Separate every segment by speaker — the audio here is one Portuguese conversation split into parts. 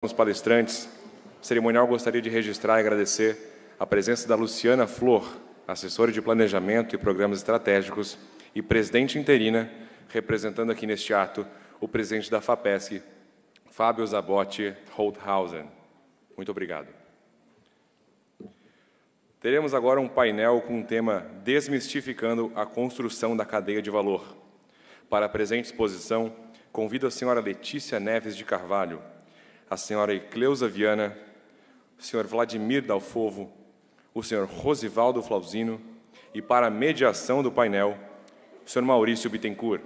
Speaker 1: Os palestrantes, o cerimonial gostaria de registrar e agradecer a presença da Luciana Flor, assessora de Planejamento e Programas Estratégicos e presidente interina, representando aqui neste ato o presidente da FAPESC, Fábio Zabotti Holthausen. Muito obrigado. Teremos agora um painel com o tema Desmistificando a Construção da Cadeia de Valor. Para a presente exposição, convido a senhora Letícia Neves de Carvalho, a senhora Icleusa Viana, o senhor Vladimir Dalfovo, o senhor Rosivaldo Flauzino e, para a mediação do painel, o senhor Maurício Bittencourt.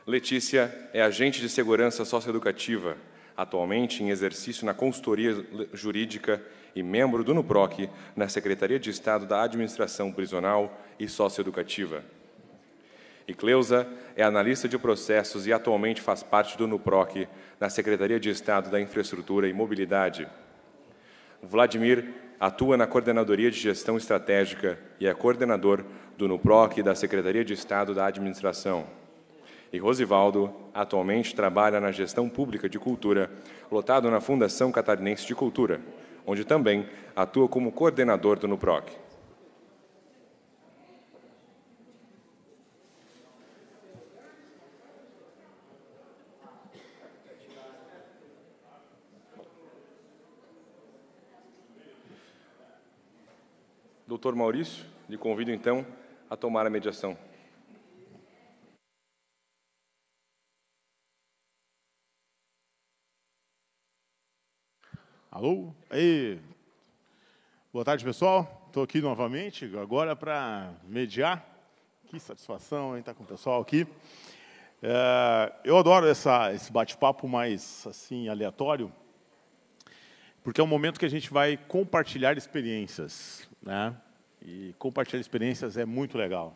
Speaker 1: Letícia é agente de segurança socioeducativa, atualmente em exercício na consultoria jurídica e membro do NUPROC, na Secretaria de Estado da Administração Prisional e Socioeducativa. Icleusa é analista de processos e atualmente faz parte do NUPROC, na Secretaria de Estado da Infraestrutura e Mobilidade. Vladimir atua na Coordenadoria de Gestão Estratégica e é coordenador do NUPROC e da Secretaria de Estado da Administração. E Rosivaldo atualmente trabalha na Gestão Pública de Cultura, lotado na Fundação Catarinense de Cultura, onde também atua como coordenador do NUPROC. Doutor Maurício, lhe convido, então, a tomar a mediação.
Speaker 2: Alô? Ei. Boa tarde, pessoal. Estou aqui novamente, agora para mediar. Que satisfação, hein, estar com o pessoal aqui. Eu adoro esse bate-papo mais assim aleatório, porque é um momento que a gente vai compartilhar experiências, né? E compartilhar experiências é muito legal,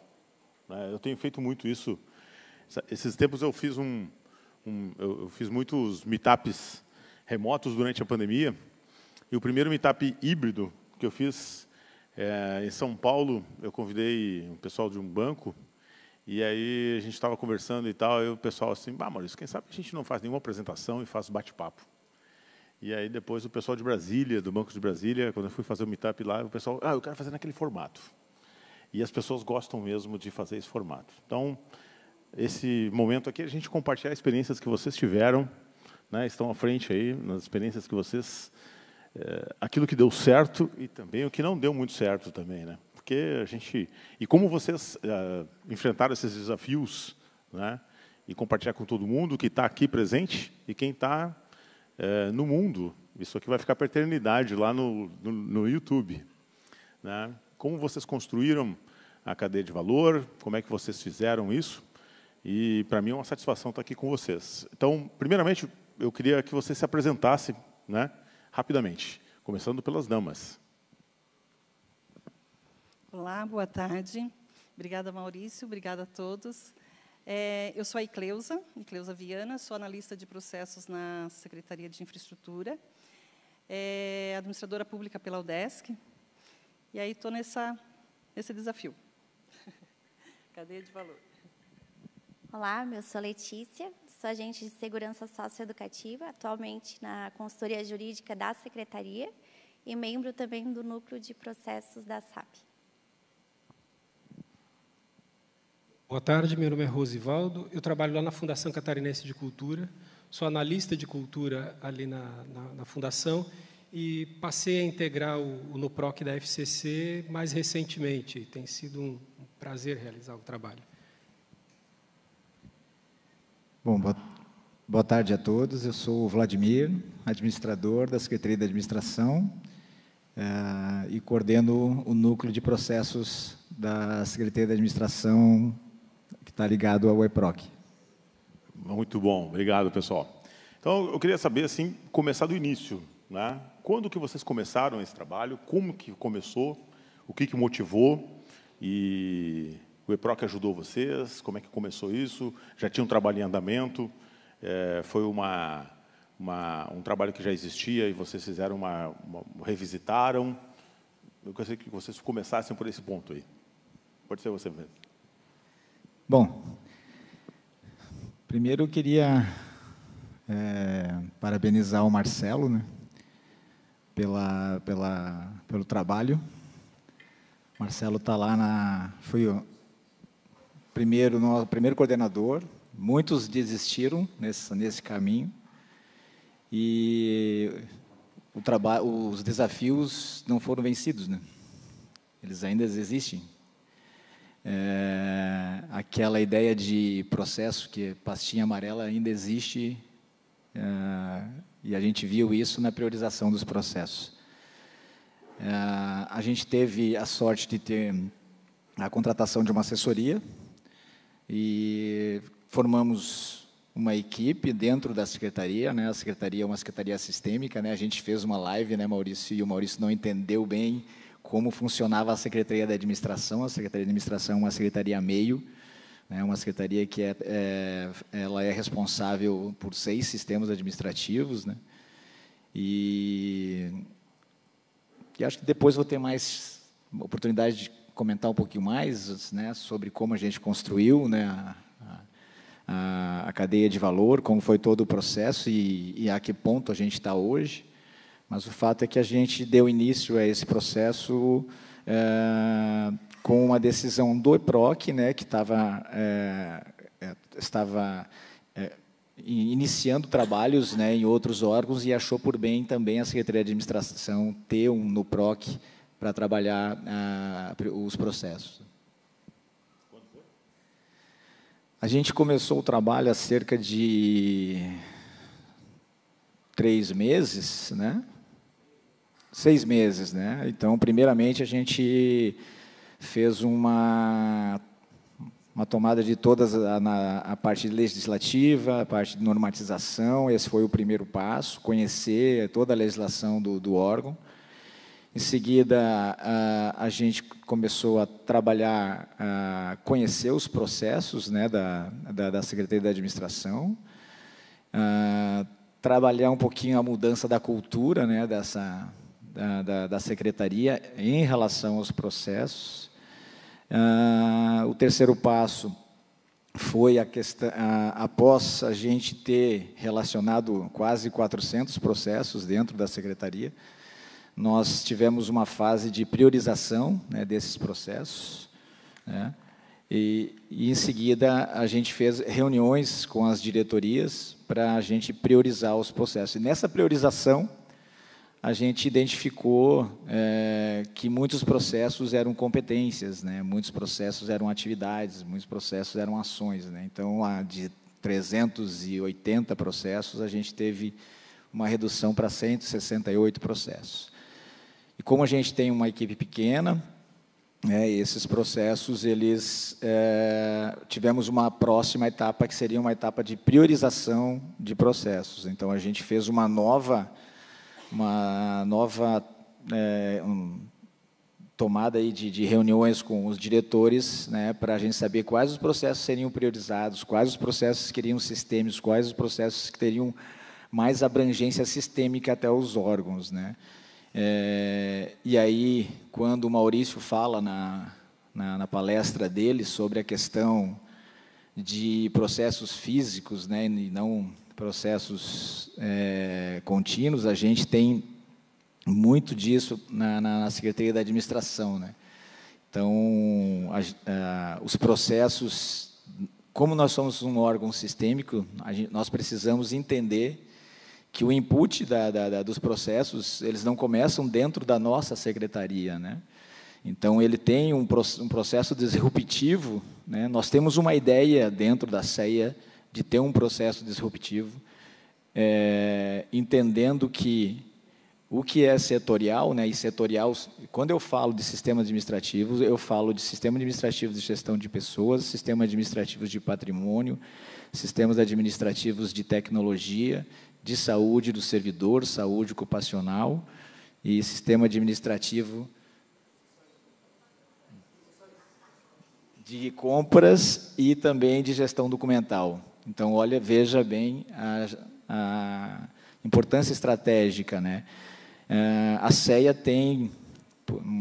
Speaker 2: né? Eu tenho feito muito isso. Esses tempos eu fiz eu fiz muitos meetups remotos durante a pandemia. E o primeiro meetup híbrido que eu fiz em São Paulo, eu convidei um pessoal de um banco, e aí a gente estava conversando e tal, e o pessoal assim, Maurício, quem sabe a gente não faz nenhuma apresentação e faz bate-papo. E aí depois o pessoal de Brasília, do Banco de Brasília, quando eu fui fazer o meetup lá, o pessoal, eu quero fazer naquele formato. E as pessoas gostam mesmo de fazer esse formato. Então, esse momento aqui, a gente compartilhar experiências que vocês tiveram, né, estão à frente aí, nas experiências que vocês... aquilo que deu certo e também o que não deu muito certo também, né? Porque a gente... E como vocês enfrentaram esses desafios, né? E compartilhar com todo mundo que está aqui presente e quem está no mundo. Isso aqui vai ficar para a eternidade lá no YouTube, né? Como vocês construíram a cadeia de valor, como é que vocês fizeram isso. E, para mim, é uma satisfação estar aqui com vocês. Então, primeiramente, eu queria que você se apresentasse, né? Rapidamente, começando pelas damas.
Speaker 3: Olá, boa tarde. Obrigada, Maurício. Obrigada a todos. Eu sou a Icleusa Viana, sou analista de processos na Secretaria de Infraestrutura, administradora pública pela UDESC, e aí estou nesse desafio. Cadeia de valor.
Speaker 4: Olá, eu sou Letícia, sou agente de segurança socioeducativa, atualmente na consultoria jurídica da Secretaria e membro também do núcleo de processos da SAP.
Speaker 5: Boa tarde, meu nome é Rosivaldo, eu trabalho lá na Fundação Catarinense de Cultura, sou analista de cultura ali na Fundação e passei a integrar o NUPROC da FCC mais recentemente. Tem sido um prazer realizar o trabalho.
Speaker 6: Bom, boa tarde a todos. Eu sou o Vladimir, administrador da Secretaria de Administração e coordeno o núcleo de processos da Secretaria de Administração que está ligado ao EPROC.
Speaker 2: Muito bom, obrigado, pessoal. Então, eu queria saber, assim, começar do início, né? Quando que vocês começaram esse trabalho? Como que começou? O que motivou? E o EPROC ajudou vocês? Como é que começou isso? Já tinha um trabalho em andamento? Foi um trabalho que já existia e vocês fizeram revisitaram? Eu gostaria que vocês começassem por esse ponto aí. Pode ser você mesmo.
Speaker 6: Bom, primeiro eu queria parabenizar o Marcelo, né, pelo trabalho. O Marcelo está lá foi o primeiro coordenador. Muitos desistiram nesse caminho e os desafios não foram vencidos, né? Eles ainda existem. Aquela ideia de processo, que pastinha amarela ainda existe, e a gente viu isso na priorização dos processos. A gente teve a sorte de ter a contratação de uma assessoria e formamos uma equipe dentro da secretaria, né? A secretaria é uma secretaria sistêmica, né? A gente fez uma live, né, Maurício, e o Maurício não entendeu bem como funcionava a Secretaria da Administração. A Secretaria da Administração é uma secretaria meio, né, uma secretaria que ela é responsável por 6 sistemas administrativos, né, e acho que depois vou ter mais oportunidade de comentar um pouquinho mais, né, sobre como a gente construiu, né, a cadeia de valor, como foi todo o processo e a que ponto a gente está hoje. Mas o fato é que a gente deu início a esse processo com uma decisão do EPROC, né, que estava iniciando trabalhos, né, em outros órgãos, e achou por bem também a Secretaria de Administração ter um NUPROC para trabalhar os processos. A gente começou o trabalho há cerca de 3 meses, né? 6 meses, né? Então, primeiramente, a gente fez uma tomada de todas a parte legislativa, a parte de normatização. Esse foi o primeiro passo, conhecer toda a legislação do órgão. Em seguida, a gente começou a trabalhar, a conhecer os processos, né, da Secretaria da Administração, trabalhar um pouquinho a mudança da cultura, né, da Secretaria em relação aos processos. O terceiro passo foi a questão, após a gente ter relacionado quase 400 processos dentro da Secretaria, nós tivemos uma fase de priorização, né, desses processos, né, e em seguida a gente fez reuniões com as diretorias para a gente priorizar os processos. E nessa priorização a gente identificou que muitos processos eram competências, né, muitos processos eram atividades, muitos processos eram ações, né. Então, de 380 processos, a gente teve uma redução para 168 processos. E como a gente tem uma equipe pequena, esses processos, tivemos uma próxima etapa, que seria uma etapa de priorização de processos. Então, a gente fez uma nova tomada aí de reuniões com os diretores, né, para a gente saber quais os processos seriam priorizados, quais os processos que seriam sistêmicos, quais os processos que teriam mais abrangência sistêmica até os órgãos, né. E aí, quando o Maurício fala na palestra dele sobre a questão de processos físicos, né, e não processos contínuos, a gente tem muito disso na Secretaria da Administração, né. Então, os processos, como nós somos um órgão sistêmico, nós precisamos entender que o input dos processos, eles não começam dentro da nossa secretaria, né? Então, ele tem um processo disruptivo, né? Nós temos uma ideia dentro da CEA de ter um processo disruptivo, entendendo que o que é setorial, né? E setorial, quando eu falo de sistemas administrativos, eu falo de sistema administrativo de gestão de pessoas, sistemas administrativos de patrimônio, sistemas administrativos de tecnologia, de saúde do servidor, saúde ocupacional e sistema administrativo de compras e também de gestão documental. Então, olha, veja bem a importância estratégica, né? A CEA tem,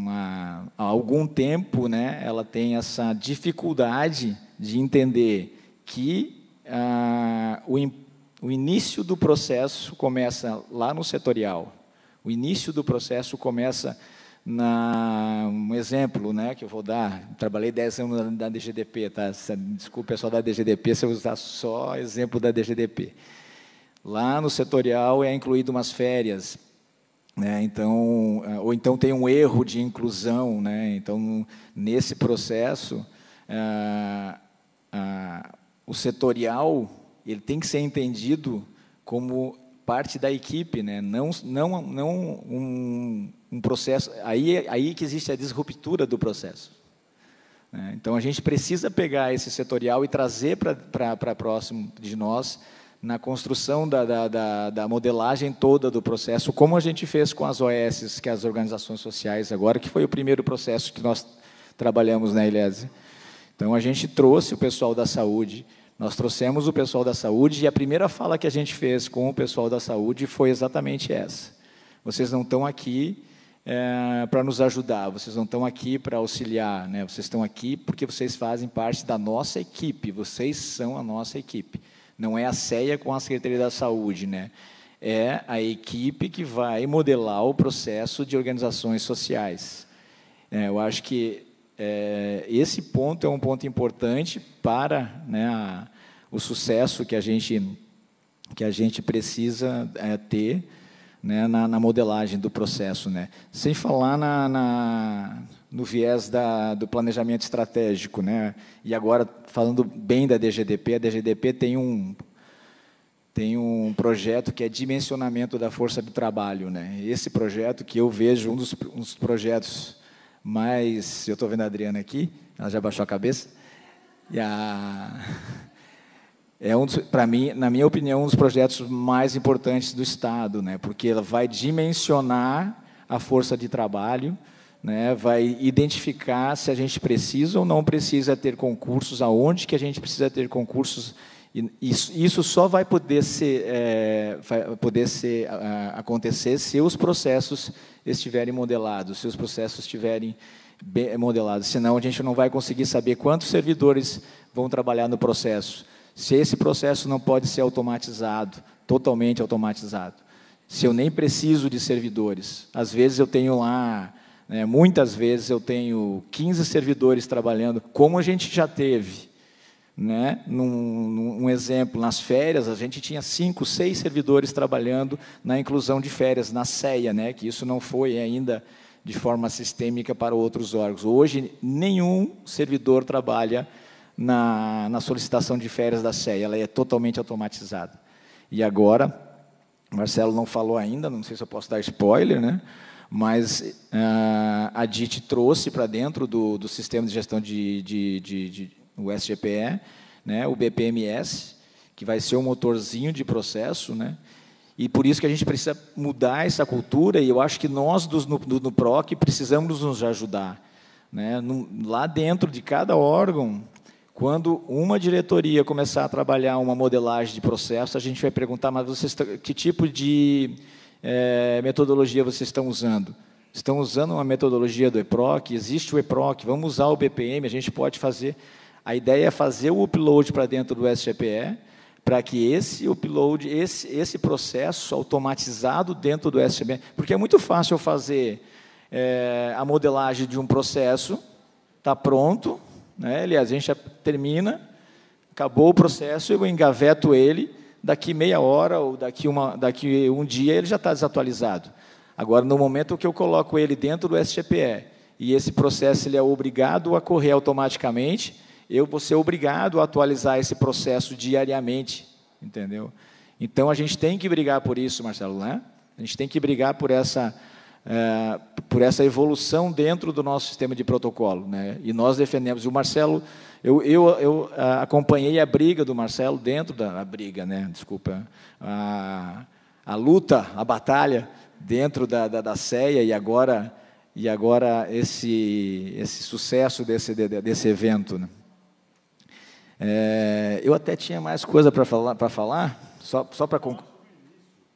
Speaker 6: há algum tempo, né, ela tem essa dificuldade de entender que o início do processo começa lá no setorial. O início do processo começa um exemplo, né, que eu vou dar. Trabalhei 10 anos na DGDP, tá? Desculpa, pessoal da DGDP, se eu usar só exemplo da DGDP. Lá no setorial é incluído umas férias, né? Então, ou então tem um erro de inclusão, né? Então, nesse processo, o setorial ele tem que ser entendido como parte da equipe, né? Não um processo. Aí que existe a disruptura do processo. Né? Então, a gente precisa pegar esse setorial e trazer para próximo de nós na construção da modelagem toda do processo, como a gente fez com as OS, que é as organizações sociais agora, que foi o primeiro processo que nós trabalhamos na Ilese. Então, a gente trouxe o pessoal da saúde, nós trouxemos o pessoal da saúde, e a primeira fala que a gente fez com o pessoal da saúde foi exatamente essa. Vocês não estão aqui para nos ajudar, vocês não estão aqui para auxiliar, né? Vocês estão aqui porque vocês fazem parte da nossa equipe, vocês são a nossa equipe. Não é a CEA com a Secretaria da Saúde, né? É a equipe que vai modelar o processo de organizações sociais. Eu acho que esse ponto é um ponto importante para, né, o sucesso que a gente precisa ter, né, na modelagem do processo, né? Sem falar no viés do planejamento estratégico, né? E agora, falando bem da DGDP, a DGDP tem um projeto que é dimensionamento da força de trabalho, né? Esse projeto que eu vejo um dos projetos mais... Eu estou vendo a Adriana aqui, ela já baixou a cabeça. Para mim, na minha opinião, um dos projetos mais importantes do Estado, né? Porque ela vai dimensionar a força de trabalho, né? Vai identificar se a gente precisa ou não precisa ter concursos, aonde que a gente precisa ter concursos. Isso só vai poder acontecer se os processos estiverem modelados, se os processos estiverem bem modelados. Senão, a gente não vai conseguir saber quantos servidores vão trabalhar no processo. Se esse processo não pode ser automatizado, totalmente automatizado. Se eu nem preciso de servidores. Às vezes eu tenho lá, né, muitas vezes eu tenho 15 servidores trabalhando, como a gente já teve. Né? Num exemplo, nas férias, a gente tinha 5, 6 servidores trabalhando na inclusão de férias, na CEA, né? Que isso não foi ainda de forma sistêmica para outros órgãos. Hoje, nenhum servidor trabalha na solicitação de férias da CEA, ela é totalmente automatizada. E agora, o Marcelo não falou ainda, não sei se eu posso dar spoiler, né? Mas a DIT trouxe para dentro do sistema de gestão o SGPE, né, o BPMS, que vai ser um motorzinho de processo, né, e por isso que a gente precisa mudar essa cultura, e eu acho que nós, no PROC, precisamos nos ajudar. Né, lá dentro de cada órgão, quando uma diretoria começar a trabalhar uma modelagem de processo, a gente vai perguntar, mas que tipo de metodologia vocês estão usando? Estão usando uma metodologia do EPROC? Existe o EPROC? Vamos usar o BPM? A gente pode fazer... A ideia é fazer o upload para dentro do SGPE, para que esse upload, esse processo automatizado dentro do SGPE, porque é muito fácil eu fazer a modelagem de um processo, está pronto, né? Aliás, a gente já termina, acabou o processo, eu engaveto ele, daqui meia hora ou daqui um dia ele já está desatualizado. Agora, no momento que eu coloco ele dentro do SGPE, e esse processo ele é obrigado a correr automaticamente, eu vou ser obrigado a atualizar esse processo diariamente, entendeu? Então, a gente tem que brigar por isso, Marcelo, né? A gente tem que brigar por essa evolução dentro do nosso sistema de protocolo, né? E nós defendemos. E o Marcelo, eu acompanhei a briga do Marcelo dentro da briga, né? Desculpa, a luta, a batalha dentro da CEA, e agora esse sucesso desse evento, né? Eu até tinha mais coisa para falar, só para concluir,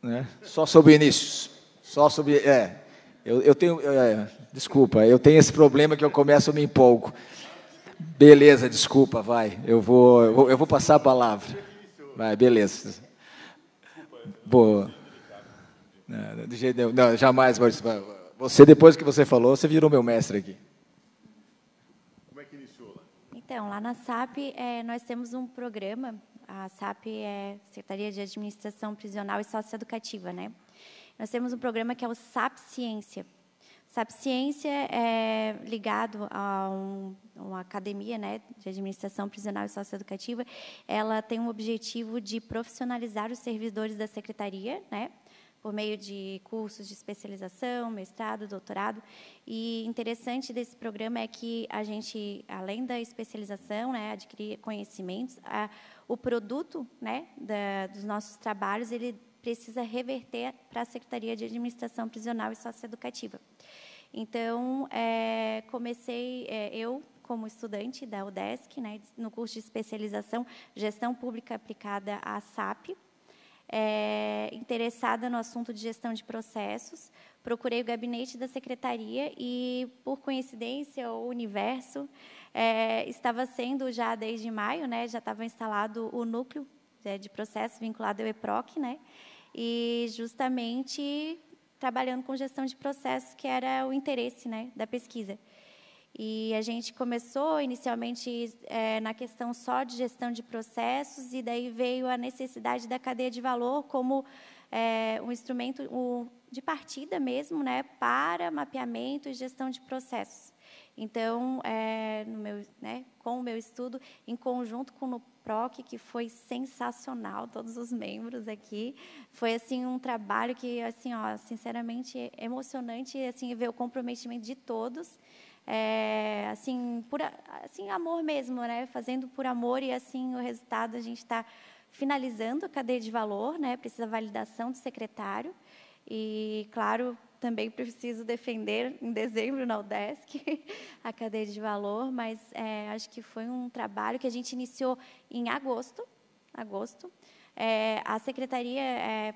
Speaker 6: né? Só sobre o início, só sobre eu tenho desculpa, eu tenho esse problema que eu começo a me empolgo. Beleza, desculpa, vai, eu vou passar a palavra, vai, beleza. Boa. Não, de jeito nenhum. Não, jamais, Maurício. Você, depois que você falou, você virou meu mestre aqui.
Speaker 2: Como é que iniciou lá?
Speaker 4: Então, lá na SAP, nós temos um programa, a SAP é Secretaria de Administração Prisional e Socioeducativa, né? Nós temos um programa que é o SAP Ciência. SAP Ciência é ligado a uma academia, né, de administração prisional e socioeducativa. Ela tem um objetivo de profissionalizar os servidores da secretaria, né, por meio de cursos de especialização, mestrado, doutorado. E interessante desse programa é que a gente, além da especialização, né, adquirir conhecimentos, o produto, né, dos nossos trabalhos, ele precisa reverter para a Secretaria de Administração Prisional e Socioeducativa. Então, comecei, eu, como estudante da UDESC, né, no curso de especialização Gestão Pública Aplicada à SAP, interessada no assunto de gestão de processos, procurei o gabinete da secretaria e, por coincidência, o universo, estava sendo já desde maio, né, já estava instalado o núcleo de processo vinculado ao EPROC, né, e justamente trabalhando com gestão de processos, que era o interesse, né, da pesquisa. E a gente começou inicialmente na questão só de gestão de processos, e daí veio a necessidade da cadeia de valor como um instrumento de partida mesmo, né, para mapeamento e gestão de processos. Então, com o meu estudo, em conjunto com o NUPROC, que foi sensacional, todos os membros aqui, foi assim um trabalho que, assim, ó, sinceramente, emocionante, assim, ver o comprometimento de todos, assim, amor mesmo, né, fazendo por amor, e assim o resultado a gente está finalizando a cadeia de valor, né, precisa validação do secretário, e, claro, também preciso defender em dezembro na UDESC a cadeia de valor, mas acho que foi um trabalho que a gente iniciou em agosto. A secretaria,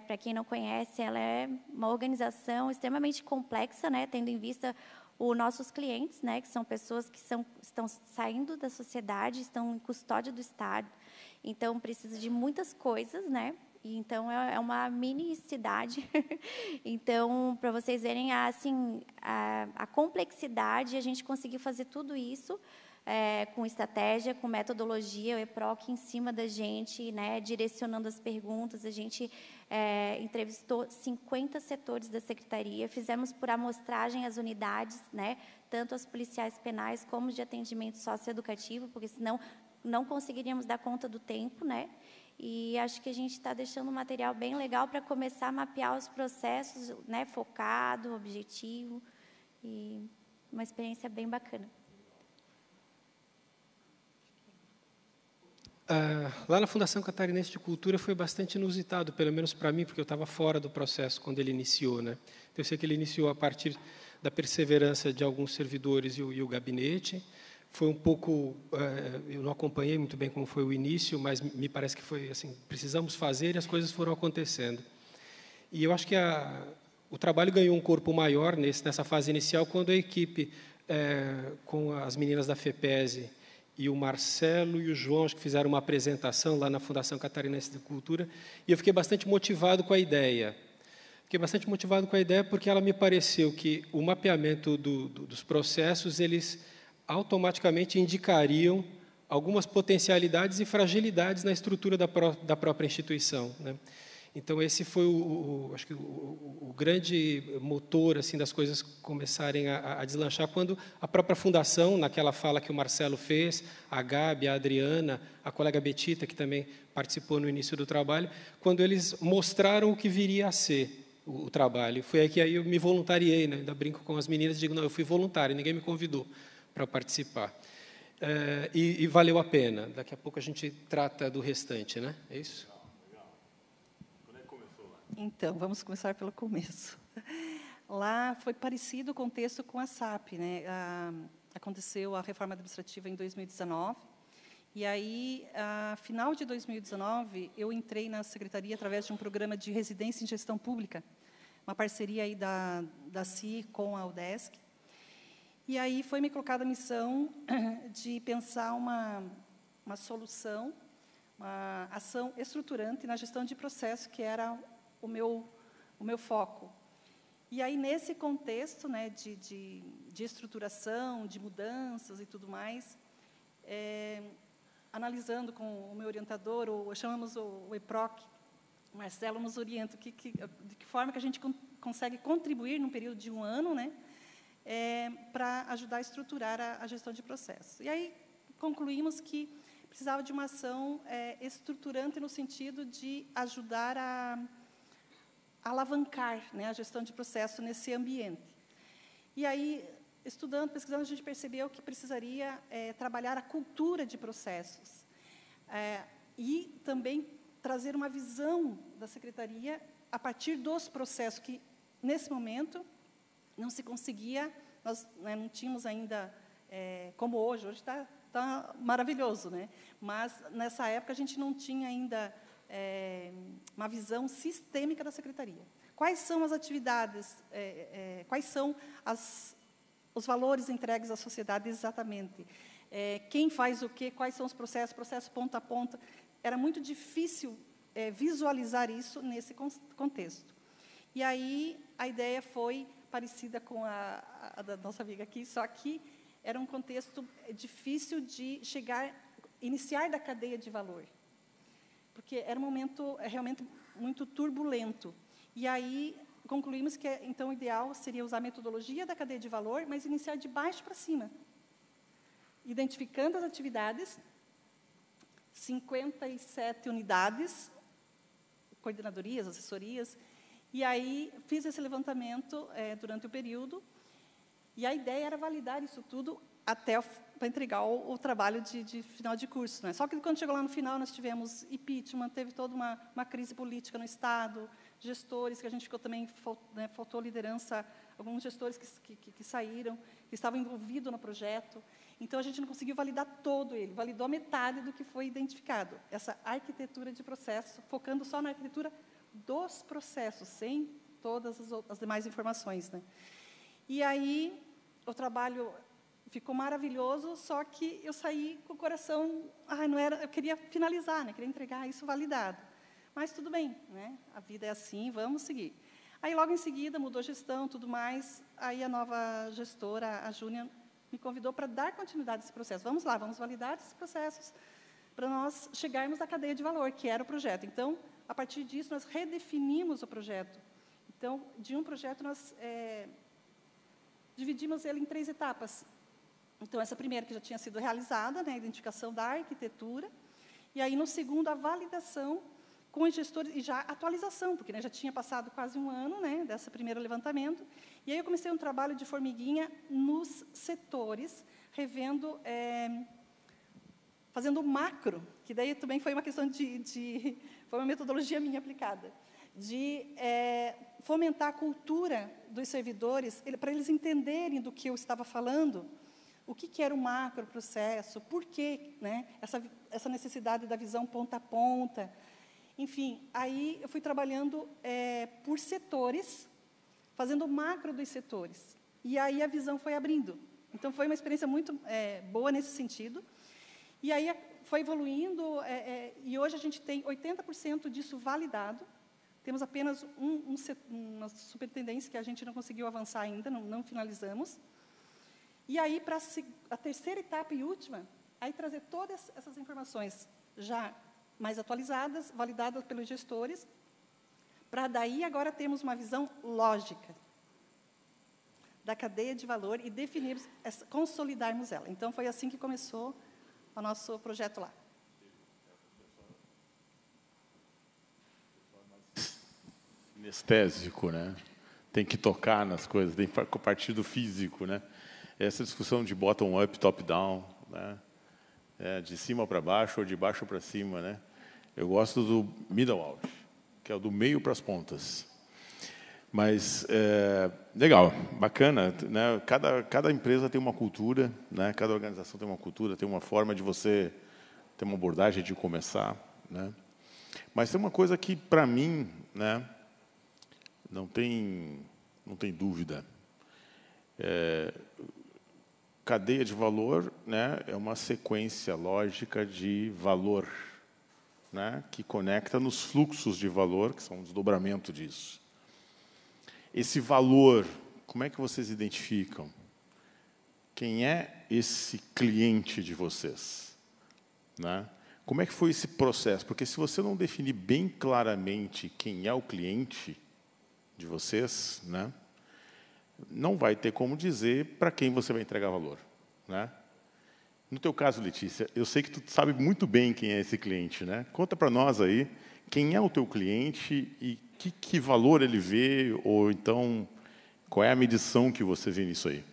Speaker 4: para quem não conhece, ela é uma organização extremamente complexa, né, tendo em vista os nossos clientes, né, que são pessoas que estão saindo da sociedade, estão em custódia do Estado, então precisa de muitas coisas, né? Então, é uma mini cidade. Então, para vocês verem assim, a complexidade, a gente conseguiu fazer tudo isso com estratégia, com metodologia, o EPROC em cima da gente, né, direcionando as perguntas. A gente entrevistou 50 setores da secretaria, fizemos por amostragem as unidades, né, tanto as policiais penais como de atendimento socioeducativo, porque senão não conseguiríamos dar conta do tempo, né? E acho que a gente está deixando um material bem legal para começar a mapear os processos, né, focado, objetivo, e uma experiência bem bacana.
Speaker 5: Lá na Fundação Catarinense de Cultura foi bastante inusitado, pelo menos para mim, porque eu estava fora do processo quando ele iniciou, né? Então, eu sei que ele iniciou a partir da perseverança de alguns servidores e o gabinete. Foi um pouco, eu não acompanhei muito bem como foi o início, mas me parece que foi assim, precisamos fazer e as coisas foram acontecendo. E eu acho que o trabalho ganhou um corpo maior nessa fase inicial, quando a equipe, com as meninas da FEPESE e o Marcelo e o João, acho que fizeram uma apresentação lá na Fundação Catarinense de Cultura, e eu fiquei bastante motivado com a ideia. Fiquei bastante motivado com a ideia porque ela me pareceu que o mapeamento dos processos, eles automaticamente indicariam algumas potencialidades e fragilidades na estrutura da própria instituição, né? Então, esse foi acho que o grande motor assim das coisas começarem a deslanchar, quando a própria fundação, naquela fala que o Marcelo fez, a Gabi, a Adriana, a colega Betita, que também participou no início do trabalho, quando eles mostraram o que viria a ser o trabalho. Foi aí que eu me voluntariei, né? Ainda brinco com as meninas e digo, não, eu fui voluntário, ninguém me convidou para participar. E valeu a pena. Daqui a pouco a gente trata do restante, né? É isso?
Speaker 2: Quando é que começou lá?
Speaker 3: Então, vamos começar pelo começo. Lá foi parecido o contexto com a SAP, né? Aconteceu a reforma administrativa em 2019, e aí, a final de 2019, eu entrei na secretaria através de um programa de residência em gestão pública, uma parceria aí da CI com a UDESC. E aí foi me colocada a missão de pensar uma solução, uma ação estruturante na gestão de processo, que era o meu foco. E aí, nesse contexto, né, de estruturação, de mudanças e tudo mais, analisando com o meu orientador, chamamos o EPROC, o Marcelo nos orienta de que forma que a gente consegue contribuir num período de 1 ano, né, para ajudar a estruturar a gestão de processos. E aí concluímos que precisava de uma ação estruturante no sentido de ajudar a alavancar, né, a gestão de processo nesse ambiente. E aí, estudando, pesquisando, a gente percebeu que precisaria trabalhar a cultura de processos e também trazer uma visão da Secretaria a partir dos processos que, nesse momento, não se conseguia, nós, né, não tínhamos ainda, como hoje está maravilhoso, né? Mas, nessa época, a gente não tinha ainda uma visão sistêmica da Secretaria. Quais são as atividades, quais são os valores entregues à sociedade exatamente? Quem faz o quê, quais são os processos ponta a ponta. Era muito difícil visualizar isso nesse contexto. E aí, a ideia foi parecida com a da nossa amiga aqui, só que era um contexto difícil de iniciar da cadeia de valor, porque era um momento realmente muito turbulento. E aí, concluímos que, então, o ideal seria usar a metodologia da cadeia de valor, mas iniciar de baixo para cima, identificando as atividades, 57 unidades, coordenadorias, assessorias, e aí fiz esse levantamento durante o período, e a ideia era validar isso tudo até para entregar o trabalho de final de curso, né? Só que, quando chegou lá no final, nós tivemos impeachment, teve toda uma crise política no Estado, gestores, que a gente ficou também, né, faltou liderança, alguns gestores que saíram, que estavam envolvidos no projeto. Então, a gente não conseguiu validar todo ele, validou a metade do que foi identificado. Essa arquitetura de processo, focando só na arquitetura dos processos, sem todas as demais informações, né? E aí, o trabalho ficou maravilhoso, só que eu saí com o coração, eu queria finalizar, né? Queria entregar isso validado. Mas tudo bem, né? A vida é assim, vamos seguir. Aí, logo em seguida, mudou a gestão, tudo mais. Aí, a nova gestora, a Júnia, me convidou para dar continuidade a esse processo. Vamos lá, vamos validar esses processos para nós chegarmos à cadeia de valor, que era o projeto. Então, a partir disso, nós redefinimos o projeto. Então, de um projeto, nós dividimos ele em 3 etapas. Então, essa primeira que já tinha sido realizada, né, a identificação da arquitetura, e aí, no segundo, a validação com os gestores, e já atualização, porque, né, já tinha passado quase 1 ano, né, desse primeiro levantamento, e aí eu comecei um trabalho de formiguinha nos setores, revendo, fazendo macro, que daí também foi uma questão foi uma metodologia minha aplicada, de fomentar a cultura dos servidores, para eles entenderem do que eu estava falando, o que era o macro processo, por que, né, essa necessidade da visão ponta a ponta. Enfim, aí eu fui trabalhando por setores, fazendo o macro dos setores. E aí a visão foi abrindo. Então, foi uma experiência muito boa nesse sentido. E aí foi evoluindo, e hoje a gente tem 80% disso validado. Temos apenas uma superintendência que a gente não conseguiu avançar ainda, não finalizamos. E aí, para a terceira etapa e última, aí trazer todas essas informações já mais atualizadas, validadas pelos gestores, para daí agora termos uma visão lógica da cadeia de valor e definirmos, consolidarmos ela. Então, foi assim que começou o nosso projeto lá.
Speaker 2: Sinestésico, né? Tem que tocar nas coisas, tem que partir do físico, né? Essa discussão de bottom-up, top-down, né? De cima para baixo ou de baixo para cima, né? Eu gosto do middle out, que é o do meio para as pontas. Mas, legal, bacana, né? Cada empresa tem uma cultura, né? Cada organização tem uma cultura, tem uma forma de você ter uma abordagem de começar, né? Mas tem uma coisa que, para mim, né, não tem dúvida. Cadeia de valor, né, é uma sequência lógica de valor. né, que conecta nos fluxos de valor, que são um desdobramento disso. Esse valor, como é que vocês identificam? Quem é esse cliente de vocês? Né? Como é que foi esse processo? Porque se você não definir bem claramente quem é o cliente de vocês, né, não vai ter como dizer para quem você vai entregar valor. Né? No teu caso, Letícia, eu sei que tu sabe muito bem quem é esse cliente. Né? Conta para nós aí quem é o teu cliente e que valor ele vê, ou então qual é a medição que você vê nisso aí.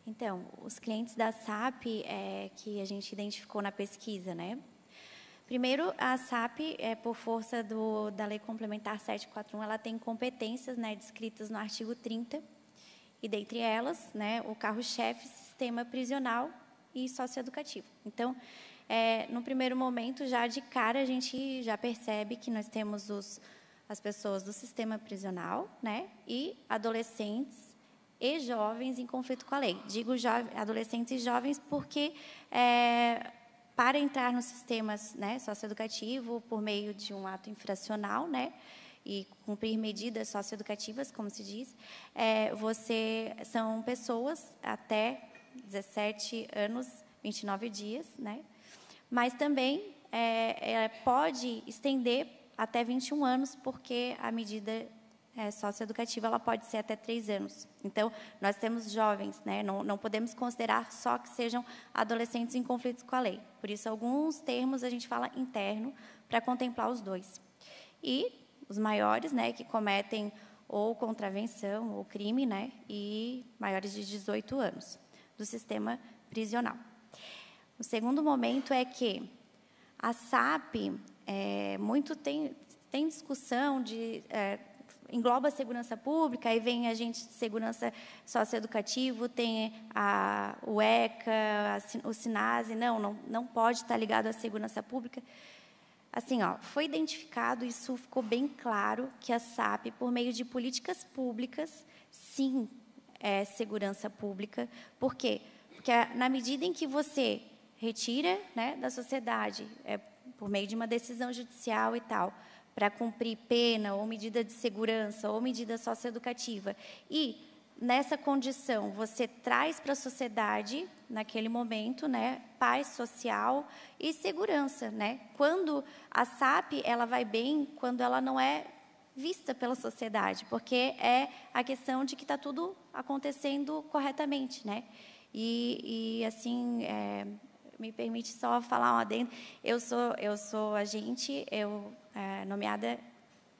Speaker 4: Então, os clientes da SAP que a gente identificou na pesquisa, né? Primeiro, a SAP, por força da Lei Complementar 741, ela tem competências, né, descritas no artigo 30, e dentre elas, né, o carro-chefe, sistema prisional e socioeducativo. Então, no primeiro momento, já de cara, a gente já percebe que nós temos as pessoas do sistema prisional, né, e adolescentes e jovens em conflito com a lei. Digo adolescentes e jovens porque, para entrar no sistema, né, socioeducativo, por meio de um ato infracional, né, e cumprir medidas socioeducativas, como se diz, são pessoas até 17 anos, 29 dias, né, mas também pode estender até 21 anos, porque a medida socioeducativa ela pode ser até 3 anos. Então, nós temos jovens, né? Não podemos considerar só que sejam adolescentes em conflitos com a lei. Por isso, alguns termos a gente fala interno, para contemplar os dois. E os maiores, né, que cometem ou contravenção ou crime, né, e maiores de 18 anos, do sistema prisional. O segundo momento é que a SAP tem discussão de... engloba a segurança pública, aí vem agente de segurança socioeducativo, tem o ECA, o SINASE, não pode estar ligado à segurança pública. Assim, foi identificado, isso ficou bem claro, que a SAP, por meio de políticas públicas, sim, é segurança pública. Por quê? Porque na medida em que você retira, né, da sociedade, por meio de uma decisão judicial e tal, para cumprir pena, ou medida de segurança, ou medida socioeducativa. E, nessa condição, você traz para a sociedade, naquele momento, né, paz social e segurança. Né? Quando a SAP ela vai bem, quando ela não é vista pela sociedade, porque é a questão de que está tudo acontecendo corretamente. Né? E assim... me permite só falar um adendo. Eu sou agente, nomeada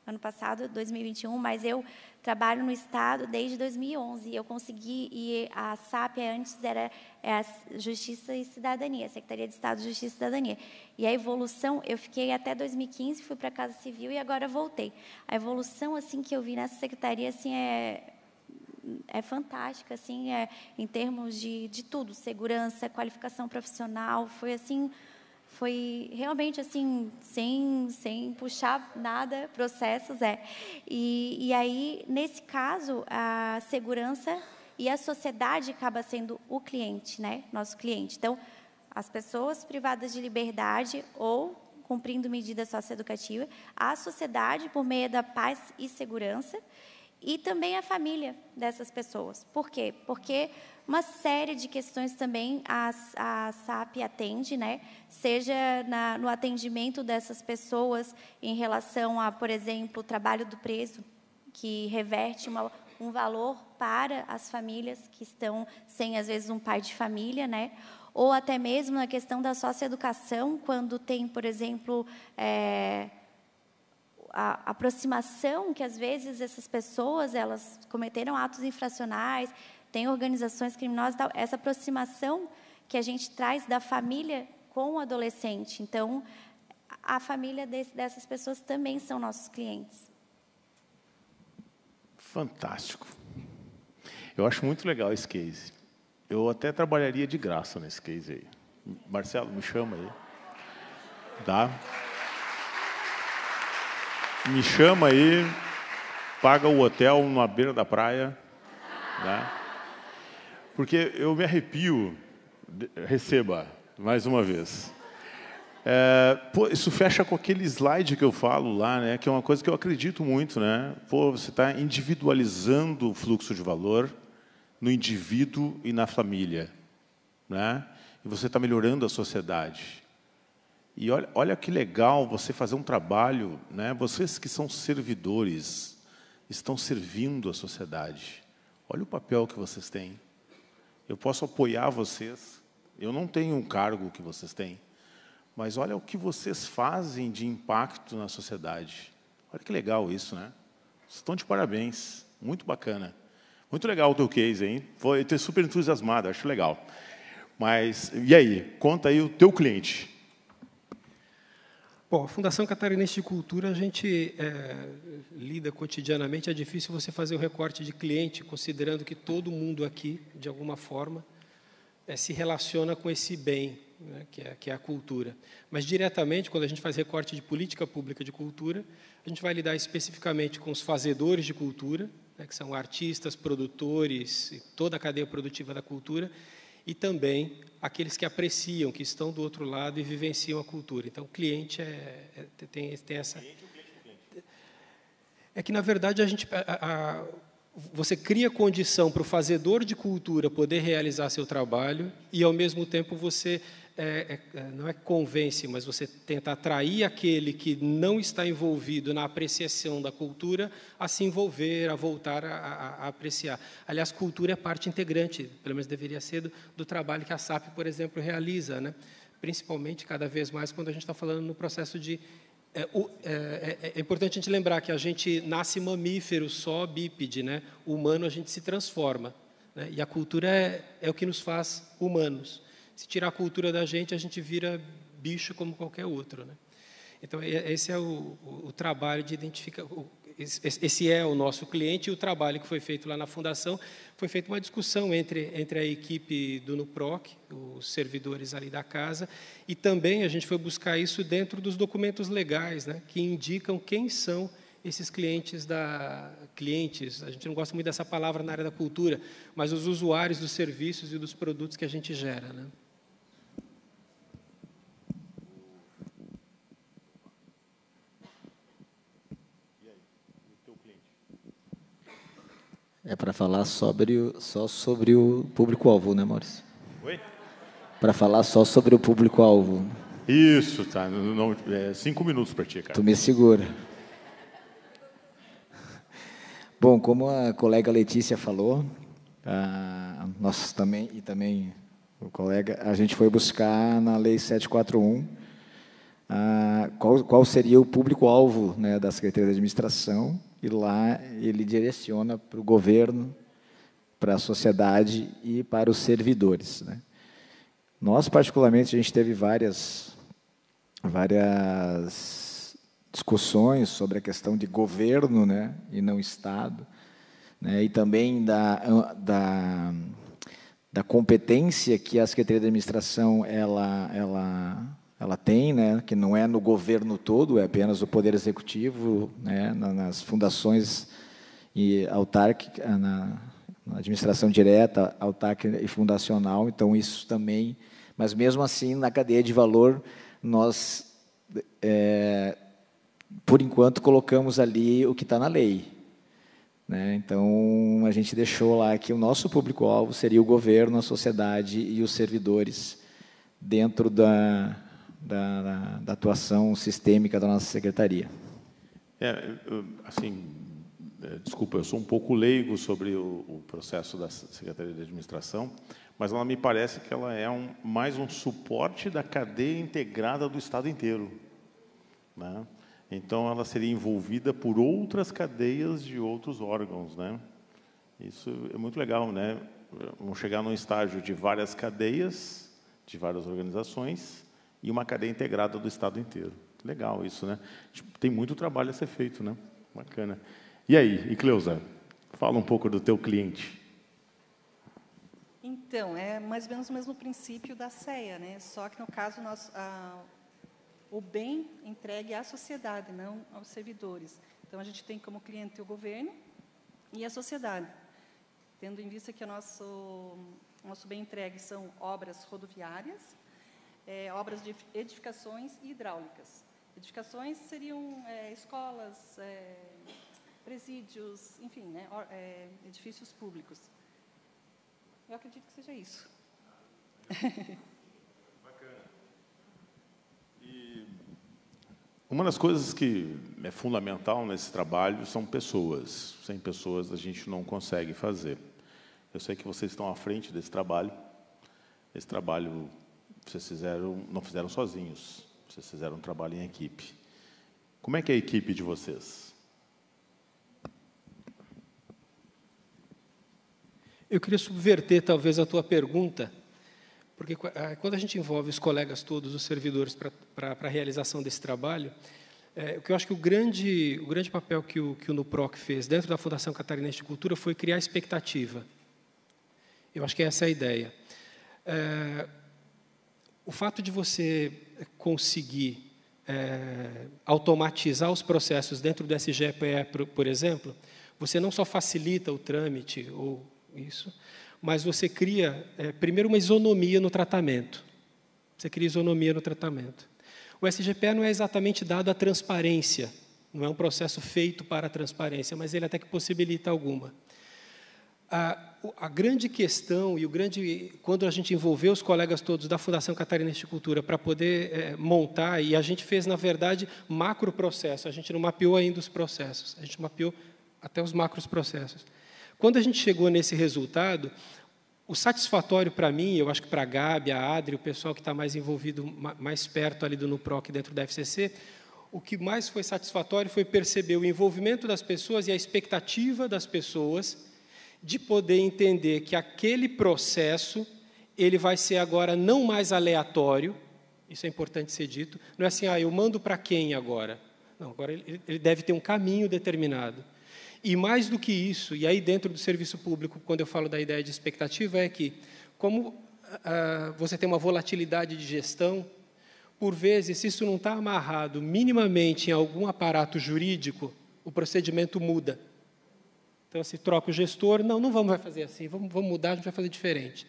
Speaker 4: ano passado, 2021, mas eu trabalho no Estado desde 2011. Eu consegui, e a SAP antes era a Justiça e Cidadania, a Secretaria de Estado de Justiça e Cidadania. E a evolução, eu fiquei até 2015, fui para a Casa Civil e agora voltei. A evolução assim que eu vi nessa secretaria assim, é fantástica, assim, em termos de tudo, segurança, qualificação profissional, foi realmente assim, sem puxar nada, processos, E aí, nesse caso, a segurança e a sociedade acaba sendo o cliente, né, nosso cliente. Então, as pessoas privadas de liberdade ou cumprindo medida socioeducativa, a sociedade por meio da paz e segurança, e também a família dessas pessoas. Por quê? Porque uma série de questões também a SAP atende, né? Seja no atendimento dessas pessoas em relação a, por exemplo, o trabalho do preso, que reverte um valor para as famílias que estão sem, às vezes, um pai de família, né? Ou até mesmo na questão da socioeducação, quando tem, por exemplo... a aproximação que, às vezes, essas pessoas elas cometeram atos infracionais, tem organizações criminosas e tal, essa aproximação que a gente traz da família com o adolescente. Então, a família dessas pessoas também são nossos clientes.
Speaker 2: Fantástico. Eu acho muito legal esse case. Eu até trabalharia de graça nesse case aí. Marcelo, me chama aí. Tá? Me chama aí, paga o hotel na beira da praia, né? Porque eu me arrepio, receba, mais uma vez. Pô, isso fecha com aquele slide que eu falo lá, né, que é uma coisa que eu acredito muito, né? Pô, você está individualizando o fluxo de valor no indivíduo e na família, né? E você está melhorando a sociedade. E olha que legal você fazer um trabalho, né? Vocês que são servidores estão servindo a sociedade. Olha o papel que vocês têm. Eu posso apoiar vocês. Eu não tenho um cargo que vocês têm. Mas olha o que vocês fazem de impacto na sociedade. Olha que legal isso, né? Vocês estão de parabéns. Muito bacana. Muito legal o teu case, hein? Foi ter super entusiasmado, acho legal. Mas, e aí? Conta aí o teu cliente.
Speaker 5: Bom, a Fundação Catarinense de Cultura, a gente lida cotidianamente. É difícil você fazer o recorte de cliente, considerando que todo mundo aqui, de alguma forma, se relaciona com esse bem, né, que é a cultura. Mas, diretamente, quando a gente faz recorte de política pública de cultura, a gente vai lidar especificamente com os fazedores de cultura, né, que são artistas, produtores, e toda a cadeia produtiva da cultura, e também aqueles que apreciam, que estão do outro lado e vivenciam a cultura. Então, o cliente tem essa... É que, na verdade, você cria condição para o fazedor de cultura poder realizar seu trabalho e, ao mesmo tempo, você não é que convence, mas você tenta atrair aquele que não está envolvido na apreciação da cultura a se envolver, a voltar a apreciar. Aliás, cultura é parte integrante, pelo menos deveria ser, do trabalho que a SAP, por exemplo, realiza, né? Principalmente, cada vez mais, quando a gente está falando no processo de... É importante a gente lembrar que a gente nasce mamífero, só bípede, né? O humano, a gente se transforma, né? E a cultura é o que nos faz humanos. Se tirar a cultura da gente, a gente vira bicho como qualquer outro, né? Então, esse é o trabalho de identificar... Esse é o nosso cliente, e o trabalho que foi feito lá na Fundação, foi feita uma discussão entre a equipe do NUPROC, os servidores ali da casa, e também a gente foi buscar isso dentro dos documentos legais, né, que indicam quem são esses clientes, a gente não gosta muito dessa palavra na área da cultura, mas os usuários dos serviços e dos produtos que a gente gera, né?
Speaker 6: É para falar só sobre o público-alvo, né, Maurício?
Speaker 2: Oi?
Speaker 6: Para falar só sobre o público-alvo.
Speaker 2: Isso, tá. 5 minutos para ti, cara.
Speaker 6: Tu me segura. Bom, como a colega Letícia falou, nós também, e também o colega, a gente foi buscar na Lei 741 qual seria o público-alvo, né, da Secretaria de Administração, e lá ele direciona para o governo, para a sociedade e para os servidores, né? Nós, particularmente, a gente teve várias discussões sobre a questão de governo, né, e não Estado, né, e também da competência que a Secretaria de Administração ela tem, né, que não é no governo todo, é apenas o Poder Executivo, né, nas fundações e autárquica, na administração direta, autárquica e fundacional. Então, isso também... Mas, mesmo assim, na cadeia de valor, nós, por enquanto, colocamos ali o que está na lei, né? Então, a gente deixou lá que o nosso público-alvo seria o governo, a sociedade e os servidores dentro da atuação sistêmica da nossa secretaria.
Speaker 2: Desculpa, eu sou um pouco leigo sobre o processo da Secretaria de Administração, mas ela me parece que ela é mais um suporte da cadeia integrada do Estado inteiro, né? Então, ela seria envolvida por outras cadeias de outros órgãos, né? Isso é muito legal, né? Vamos chegar num estágio de várias cadeias, de várias organizações, e uma cadeia integrada do Estado inteiro. Legal isso, né? Tem muito trabalho a ser feito, né? Bacana. E aí, Cleusa, fala um pouco do teu cliente.
Speaker 3: Então, é mais ou menos o mesmo princípio da CEA, né? Só que, no caso, o bem entregue à sociedade, não aos servidores. Então, a gente tem como cliente o governo e a sociedade, tendo em vista que o nosso bem entregue são obras rodoviárias, obras de edificações e hidráulicas. Edificações seriam escolas, presídios, enfim, né, edifícios públicos. Eu acredito que seja isso.
Speaker 2: Bacana. E uma das coisas que é fundamental nesse trabalho são pessoas. Sem pessoas a gente não consegue fazer. Eu sei que vocês estão à frente desse trabalho. Esse trabalho vocês não fizeram sozinhos. Vocês fizeram um trabalho em equipe. Como é que é a equipe de vocês?
Speaker 5: Eu queria subverter, talvez, a tua pergunta, porque quando a gente envolve os colegas todos, os servidores, para a realização desse trabalho, o que eu acho que o grande papel que o NUPROC fez dentro da Fundação Catarinense de Cultura foi criar expectativa. Eu acho que essa é a ideia. O fato de você conseguir automatizar os processos dentro do SGPE, por exemplo, você não só facilita o trâmite ou isso, mas você cria, primeiro, uma isonomia no tratamento. Você cria isonomia no tratamento. O SGPE não é exatamente dado à transparência, não é um processo feito para a transparência, mas ele até que possibilita alguma. A grande questão, quando a gente envolveu os colegas todos da Fundação Catarinense de Cultura para poder montar, e a gente fez, na verdade, macro processo, a gente não mapeou ainda os processos, a gente mapeou até os macros processos. Quando a gente chegou nesse resultado, o satisfatório para mim, eu acho que para a Gabi, a Adri, o pessoal que está mais envolvido, mais perto ali do NUPROC dentro da FCC, o que mais foi satisfatório foi perceber o envolvimento das pessoas e a expectativa das pessoas de poder entender que aquele processo ele vai ser agora não mais aleatório, isso é importante ser dito, não é assim, eu mando para quem agora? Não, agora ele deve ter um caminho determinado. E mais do que isso, e aí dentro do serviço público, quando eu falo da ideia de expectativa, é que, como você tem uma volatilidade de gestão, por vezes, se isso não está amarrado minimamente em algum aparato jurídico, o procedimento muda. Então, se troca o gestor, não vamos fazer assim, vamos mudar, a gente vai fazer diferente.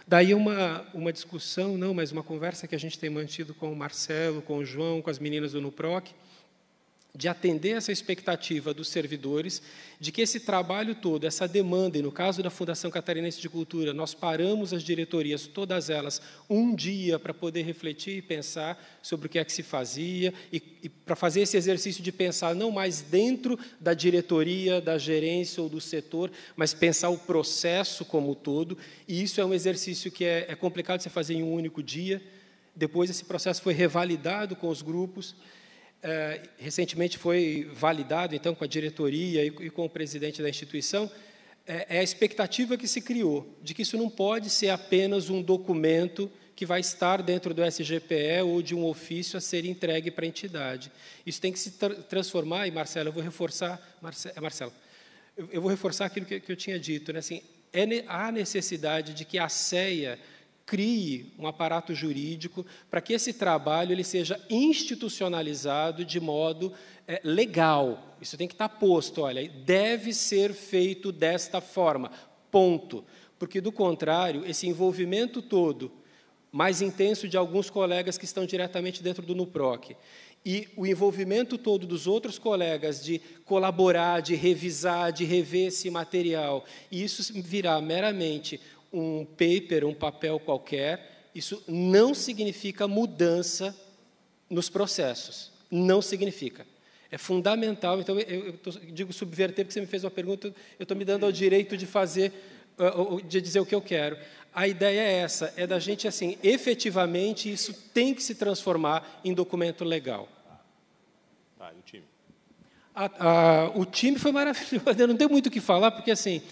Speaker 5: Daí uma discussão, mas uma conversa que a gente tem mantido com o Marcelo, com o João, com as meninas do NUPROC, de atender essa expectativa dos servidores, de que esse trabalho todo, essa demanda, e no caso da Fundação Catarinense de Cultura, nós paramos as diretorias, todas elas, um dia para poder refletir e pensar sobre o que é que se fazia, e para fazer esse exercício de pensar não mais dentro da diretoria, da gerência ou do setor, mas pensar o processo como um todo, e isso é um exercício que é complicado de se fazer em um único dia. Depois esse processo foi revalidado com os grupos, recentemente foi validado, então, com a diretoria e com o presidente da instituição, é a expectativa que se criou, de que isso não pode ser apenas um documento que vai estar dentro do SGPE ou de um ofício a ser entregue para a entidade. Isso tem que se transformar, e, Marcelo, eu vou reforçar, eu vou reforçar aquilo que eu tinha dito, né? Assim, há necessidade de que a CEA crie um aparato jurídico para que esse trabalho ele seja institucionalizado de modo legal. Isso tem que estar posto, olha, deve ser feito desta forma, ponto. Porque, do contrário, esse envolvimento todo, mais intenso de alguns colegas que estão diretamente dentro do NUPROC, e o envolvimento todo dos outros colegas de colaborar, de revisar, de rever esse material, e isso virá meramente um paper, um papel qualquer, isso não significa mudança nos processos. Não significa. É fundamental. Então, eu digo subverter, porque você me fez uma pergunta, eu estou me dando ao direito de de dizer o que eu quero. A ideia é essa, é da gente, assim, efetivamente, isso tem que se transformar em documento legal.
Speaker 2: E o time?
Speaker 5: O time foi maravilhoso. Eu não tenho muito o que falar, porque, assim,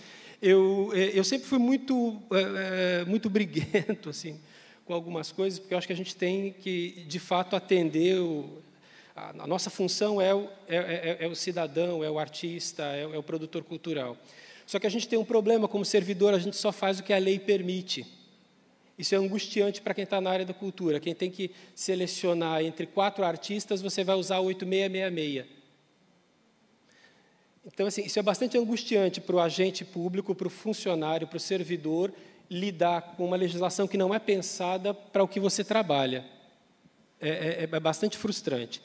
Speaker 5: eu sempre fui muito briguento assim, com algumas coisas, porque eu acho que a gente tem que, de fato, atender a nossa função é o cidadão, é o artista, é o produtor cultural. Só que a gente tem um problema, como servidor, a gente só faz o que a lei permite. Isso é angustiante para quem está na área da cultura. Quem tem que selecionar entre 4 artistas, você vai usar 8666. Então, assim, isso é bastante angustiante para o agente público, para o funcionário, para o servidor, lidar com uma legislação que não é pensada para o que você trabalha. É bastante frustrante.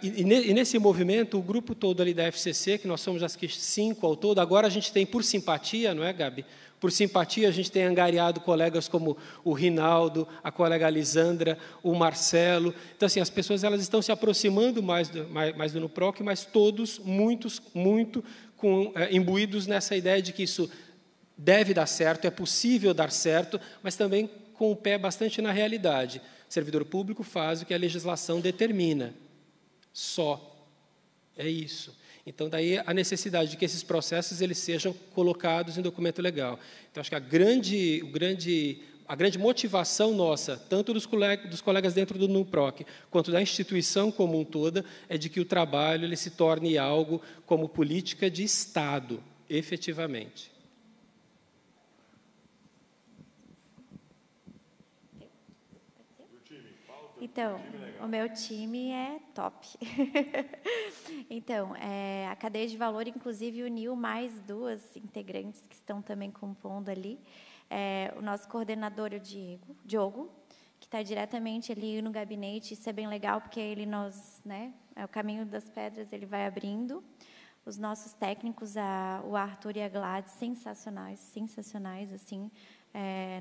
Speaker 5: E nesse movimento, o grupo todo ali da FCC, que nós somos acho que 5 ao todo, agora a gente tem, por simpatia, não é, Gabi? Por simpatia, a gente tem angariado colegas como o Rinaldo, a colega Alisandra, o Marcelo. Então, assim, as pessoas elas estão se aproximando mais do NUPROC, mas todos, muito imbuídos nessa ideia de que isso deve dar certo, é possível dar certo, mas também com o pé bastante na realidade. O servidor público faz o que a legislação determina. Só. É isso. Então, daí a necessidade de que esses processos eles sejam colocados em documento legal. Então, acho que a grande motivação nossa, tanto dos colegas dentro do NUPROC, quanto da instituição como um toda, é de que o trabalho ele se torne algo como política de Estado, efetivamente.
Speaker 4: Então, o meu time é top. Então, a cadeia de valor, inclusive, uniu mais 2 integrantes que estão também compondo ali. O nosso coordenador, o Diogo, que está diretamente ali no gabinete. Isso é bem legal, porque ele o caminho das pedras ele vai abrindo. Os nossos técnicos, o Arthur e a Gladys, sensacionais, assim.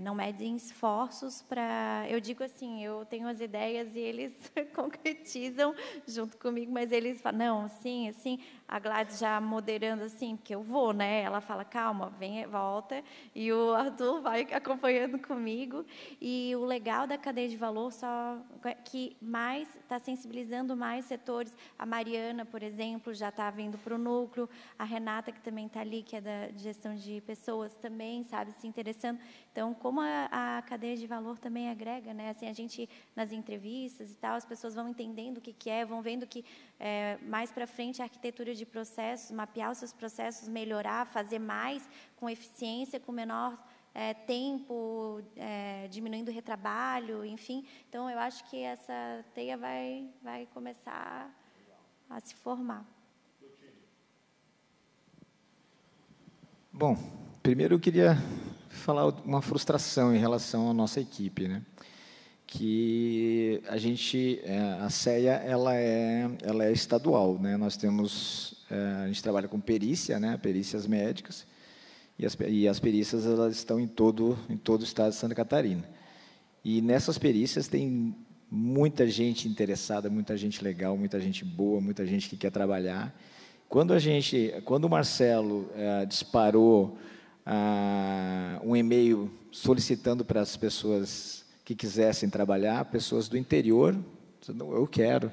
Speaker 4: Não medem esforços para... Eu digo assim, eu tenho as ideias e eles concretizam junto comigo, mas eles falam, não, assim, a Gladys já moderando assim, porque eu vou, né? Ela fala, calma, vem, volta, e o Arthur vai acompanhando comigo. E o legal da cadeia de valor só que mais está sensibilizando mais setores. A Mariana, por exemplo, já está vindo para o núcleo, a Renata, que também está ali, que é da gestão de pessoas, também, sabe, se interessando. Então, como a cadeia de valor também agrega, né? Assim, a gente, nas entrevistas e tal, as pessoas vão entendendo o que é, vão vendo que mais para frente a arquitetura de processos, mapear os seus processos, melhorar, fazer mais com eficiência, com menor tempo, diminuindo o retrabalho, enfim. Então, eu acho que essa teia vai começar a se formar.
Speaker 6: Bom, primeiro eu queria falar uma frustração em relação à nossa equipe, né? Que a CEA ela é estadual, né? Nós temos, a gente trabalha com perícia, né? Perícias médicas, e as perícias elas estão em todo o estado de Santa Catarina. E nessas perícias tem muita gente interessada, muita gente legal, muita gente boa, muita gente que quer trabalhar. Quando o Marcelo disparou um e-mail solicitando para as pessoas que quisessem trabalhar, pessoas do interior, eu quero.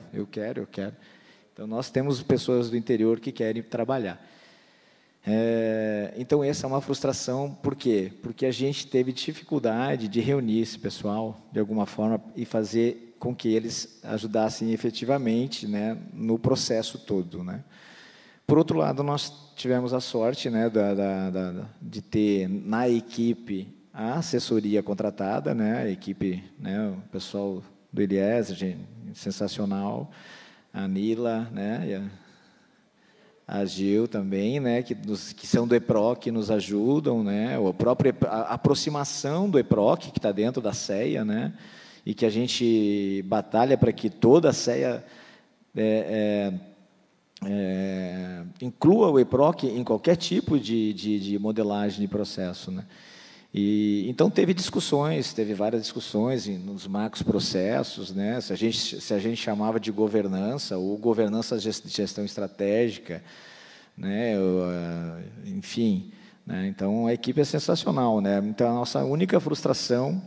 Speaker 6: Então, nós temos pessoas do interior que querem trabalhar. Então, essa é uma frustração, por quê? Porque a gente teve dificuldade de reunir esse pessoal, de alguma forma, e fazer com que eles ajudassem efetivamente, né, no processo todo, né? Por outro lado, nós tivemos a sorte, né, de ter na equipe a assessoria contratada, né, a equipe, né, o pessoal do Eliezer, sensacional, a Nila, né, e a Gil também, né, que são do EPROC, que nos ajudam, né, a aproximação do EPROC, que está dentro da CEA, né, e que a gente batalha para que toda a CEA inclua o EPROC em qualquer tipo de modelagem de processo, né? Então teve várias discussões nos macros processos, né? Se a gente chamava de governança ou governança de gestão estratégica, né? Enfim, né? Então a equipe é sensacional, né? Então a nossa única frustração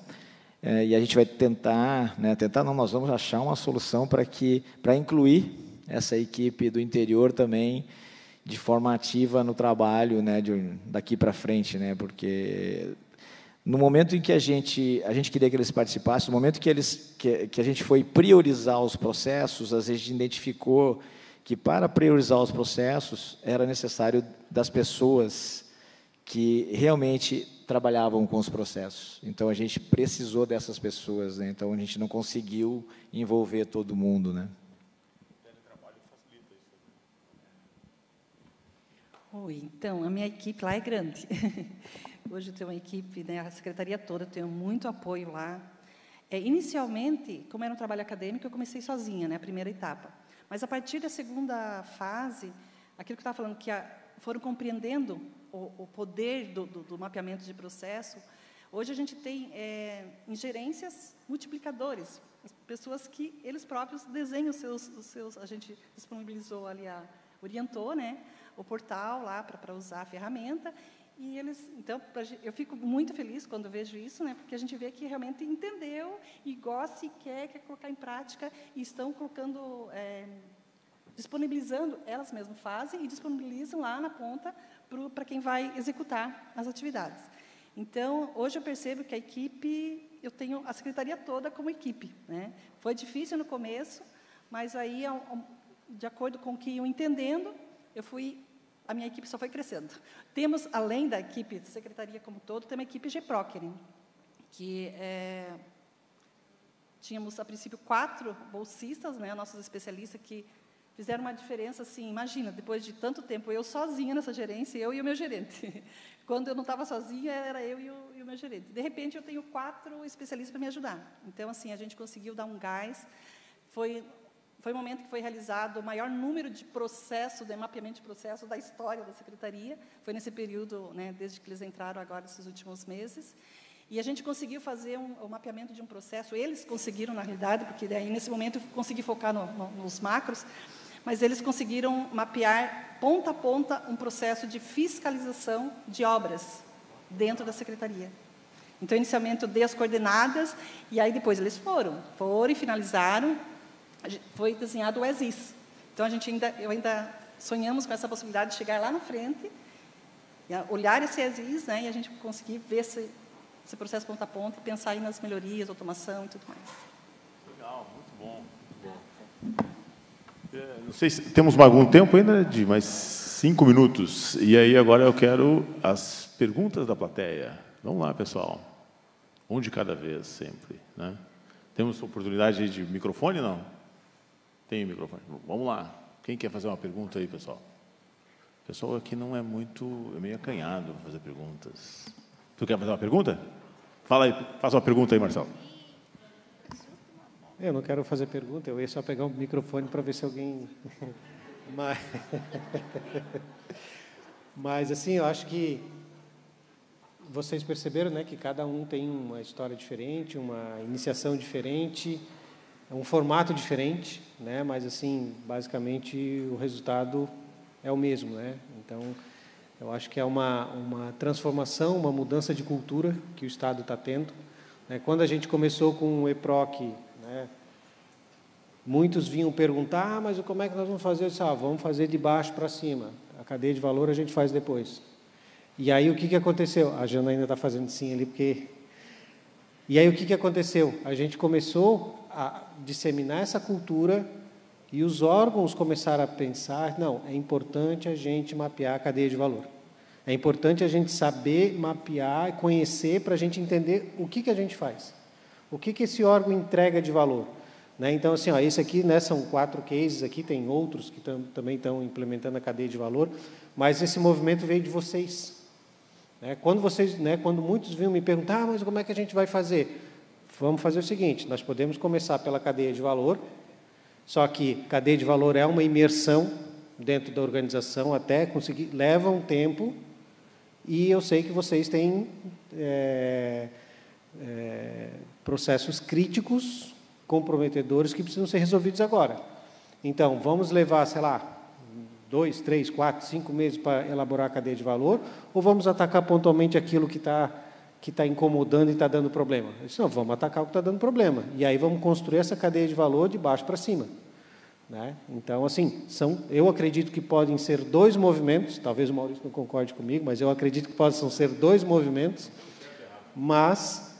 Speaker 6: e a gente vai tentar, né? Nós vamos achar uma solução para incluir essa equipe do interior também de forma ativa no trabalho, né, daqui para frente, né, porque no momento em que a gente queria que eles participassem, no momento que a gente foi priorizar os processos, a gente identificou que para priorizar os processos era necessário das pessoas que realmente trabalhavam com os processos. Então a gente precisou dessas pessoas, né? Então a gente não conseguiu envolver todo mundo, né?
Speaker 3: Então, a minha equipe lá é grande. Hoje eu tenho uma equipe, né, a secretaria toda, eu tenho muito apoio lá. Inicialmente, como era um trabalho acadêmico, eu comecei sozinha, né, a primeira etapa. Mas, a partir da segunda fase, aquilo que eu estava falando, que foram compreendendo o poder do mapeamento de processo, hoje a gente tem ingerências multiplicadores, pessoas que eles próprios desenham os seus, a gente disponibilizou ali, orientou, né, o portal lá para usar a ferramenta, e eles, então, eu fico muito feliz quando vejo isso, né, porque a gente vê que realmente entendeu e gosta e quer colocar em prática, e estão colocando, disponibilizando, elas mesmas fazem e disponibilizam lá na ponta para quem vai executar as atividades. Então, hoje eu percebo que a equipe, eu tenho a secretaria toda como equipe, né? Foi difícil no começo, mas aí, de acordo com o que iam entendendo, a minha equipe só foi crescendo. Temos, além da equipe de secretaria como todo, tem uma equipe GPROC, né? Que tínhamos, a princípio, 4 bolsistas, né, nossos especialistas, que fizeram uma diferença, assim, imagina, depois de tanto tempo, eu sozinha nessa gerência, eu e o meu gerente. Quando eu não estava sozinha, era eu e o meu gerente. De repente, eu tenho 4 especialistas para me ajudar. Então, assim, a gente conseguiu dar um gás. Foi um momento que foi realizado o maior número de processos, de mapeamento de processo da história da secretaria. Foi nesse período, né, desde que eles entraram agora, esses últimos meses. E a gente conseguiu fazer o mapeamento de um processo. Eles conseguiram, na realidade, porque daí, nesse momento, eu consegui focar nos macros, mas eles conseguiram mapear, ponta a ponta, um processo de fiscalização de obras dentro da secretaria. Então, inicialmente, eu dei as coordenadas, e aí depois eles foram e finalizaram. Foi desenhado o ESIS. Então, eu ainda sonhamos com essa possibilidade de chegar lá na frente, olhar esse ESIS, né, e a gente conseguir ver esse processo ponta a ponta e pensar aí nas melhorias, automação e tudo mais.
Speaker 2: Legal, muito bom. Muito bom. Não sei se temos algum tempo ainda, de mais 5 minutos. E aí, agora eu quero as perguntas da plateia. Vamos lá, pessoal. Um de cada vez, sempre, né? Temos oportunidade de microfone, não? Tem microfone. Vamos lá. Quem quer fazer uma pergunta aí, pessoal? O pessoal aqui não é meio acanhado para fazer perguntas. Tu quer fazer uma pergunta? Fala aí, faça uma pergunta aí, Marcelo.
Speaker 5: Eu não quero fazer pergunta, eu ia só pegar um microfone para ver se alguém... Mas, assim, eu acho que vocês perceberam, né, que cada um tem uma história diferente, uma iniciação diferente, um formato diferente, né, mas, assim, basicamente, o resultado é o mesmo, né? Então, eu acho que é uma transformação, uma mudança de cultura que o Estado está tendo. Quando a gente começou com o EPROC, né, muitos vinham perguntar, mas como é que nós vamos fazer? Eu disse, vamos fazer de baixo para cima. A cadeia de valor a gente faz depois. E aí o que aconteceu? A Jana ainda está fazendo sim ali, porque... E aí o que aconteceu? A gente começou a disseminar essa cultura e os órgãos começaram a pensar, não, é importante a gente mapear a cadeia de valor. É importante a gente saber mapear, conhecer, para a gente entender o que a gente faz. O que esse órgão entrega de valor. Né? Então, assim, esse aqui, né, são 4 cases, aqui tem outros que também estão implementando a cadeia de valor, mas esse movimento veio de vocês. Quando muitos vinham me perguntar, mas como é que a gente vai fazer? Vamos fazer o seguinte, nós podemos começar pela cadeia de valor, só que cadeia de valor é uma imersão dentro da organização, até conseguir, leva um tempo, e eu sei que vocês têm processos críticos, comprometedores, que precisam ser resolvidos agora. Então, vamos levar, sei lá, 2, 3, 4, 5 meses para elaborar a cadeia de valor, ou vamos atacar pontualmente aquilo que está incomodando e está dando problema? Eu disse, não, vamos atacar o que está dando problema. E aí vamos construir essa cadeia de valor de baixo para cima. Né? Então, assim, eu acredito que podem ser 2 movimentos, talvez o Maurício não concorde comigo, mas eu acredito que possam ser 2 movimentos, mas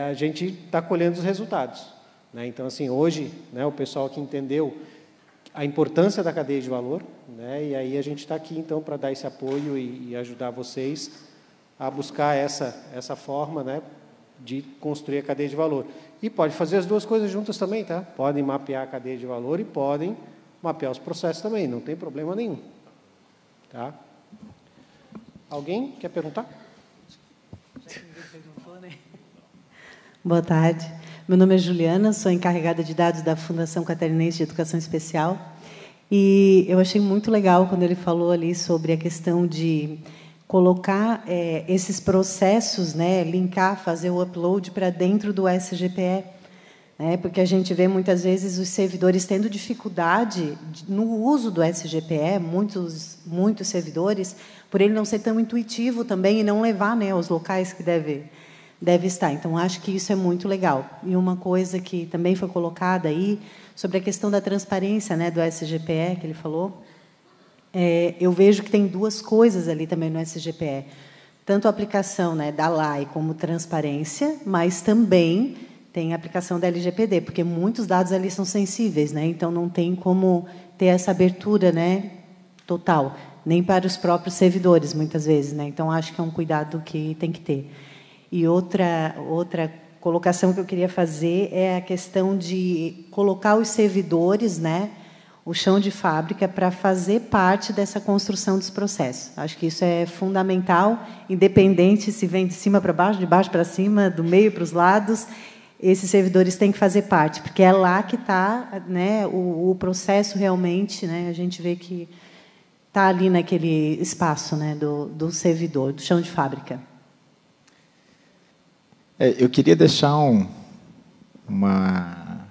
Speaker 5: a gente está colhendo os resultados. Né? Então, assim, hoje, né, o pessoal que entendeu a importância da cadeia de valor, né, e aí a gente está aqui, então, para dar esse apoio e ajudar vocês a buscar essa forma, né, de construir a cadeia de valor. E pode fazer as 2 coisas juntas também, tá? Podem mapear a cadeia de valor e podem mapear os processos também, não tem problema nenhum. Tá? Alguém quer perguntar?
Speaker 7: Boa tarde. Meu nome é Juliana, sou encarregada de dados da Fundação Catarinense de Educação Especial. E eu achei muito legal quando ele falou ali sobre a questão de colocar esses processos, né, linkar, fazer o upload para dentro do SGPE. Né, porque a gente vê, muitas vezes, os servidores tendo dificuldade no uso do SGPE, muitos servidores, por ele não ser tão intuitivo também e não levar, né, aos locais que deve estar. Então, acho que isso é muito legal. E uma coisa que também foi colocada aí, sobre a questão da transparência, né, do SGPE, que ele falou, eu vejo que tem duas coisas ali também no SGPE. Tanto a aplicação, né, da lei como transparência, mas também tem a aplicação da LGPD, porque muitos dados ali são sensíveis, né, então não tem como ter essa abertura, né, total, nem para os próprios servidores, muitas vezes. Né, então, acho que é um cuidado que tem que ter. E outra colocação que eu queria fazer é a questão de colocar os servidores, né, o chão de fábrica, para fazer parte dessa construção dos processos. Acho que isso é fundamental, independente se vem de cima para baixo, de baixo para cima, do meio para os lados, esses servidores têm que fazer parte, porque é lá que está, né, o processo realmente, né, a gente vê que está ali naquele espaço, né, do servidor, do chão de fábrica.
Speaker 6: Eu queria deixar uma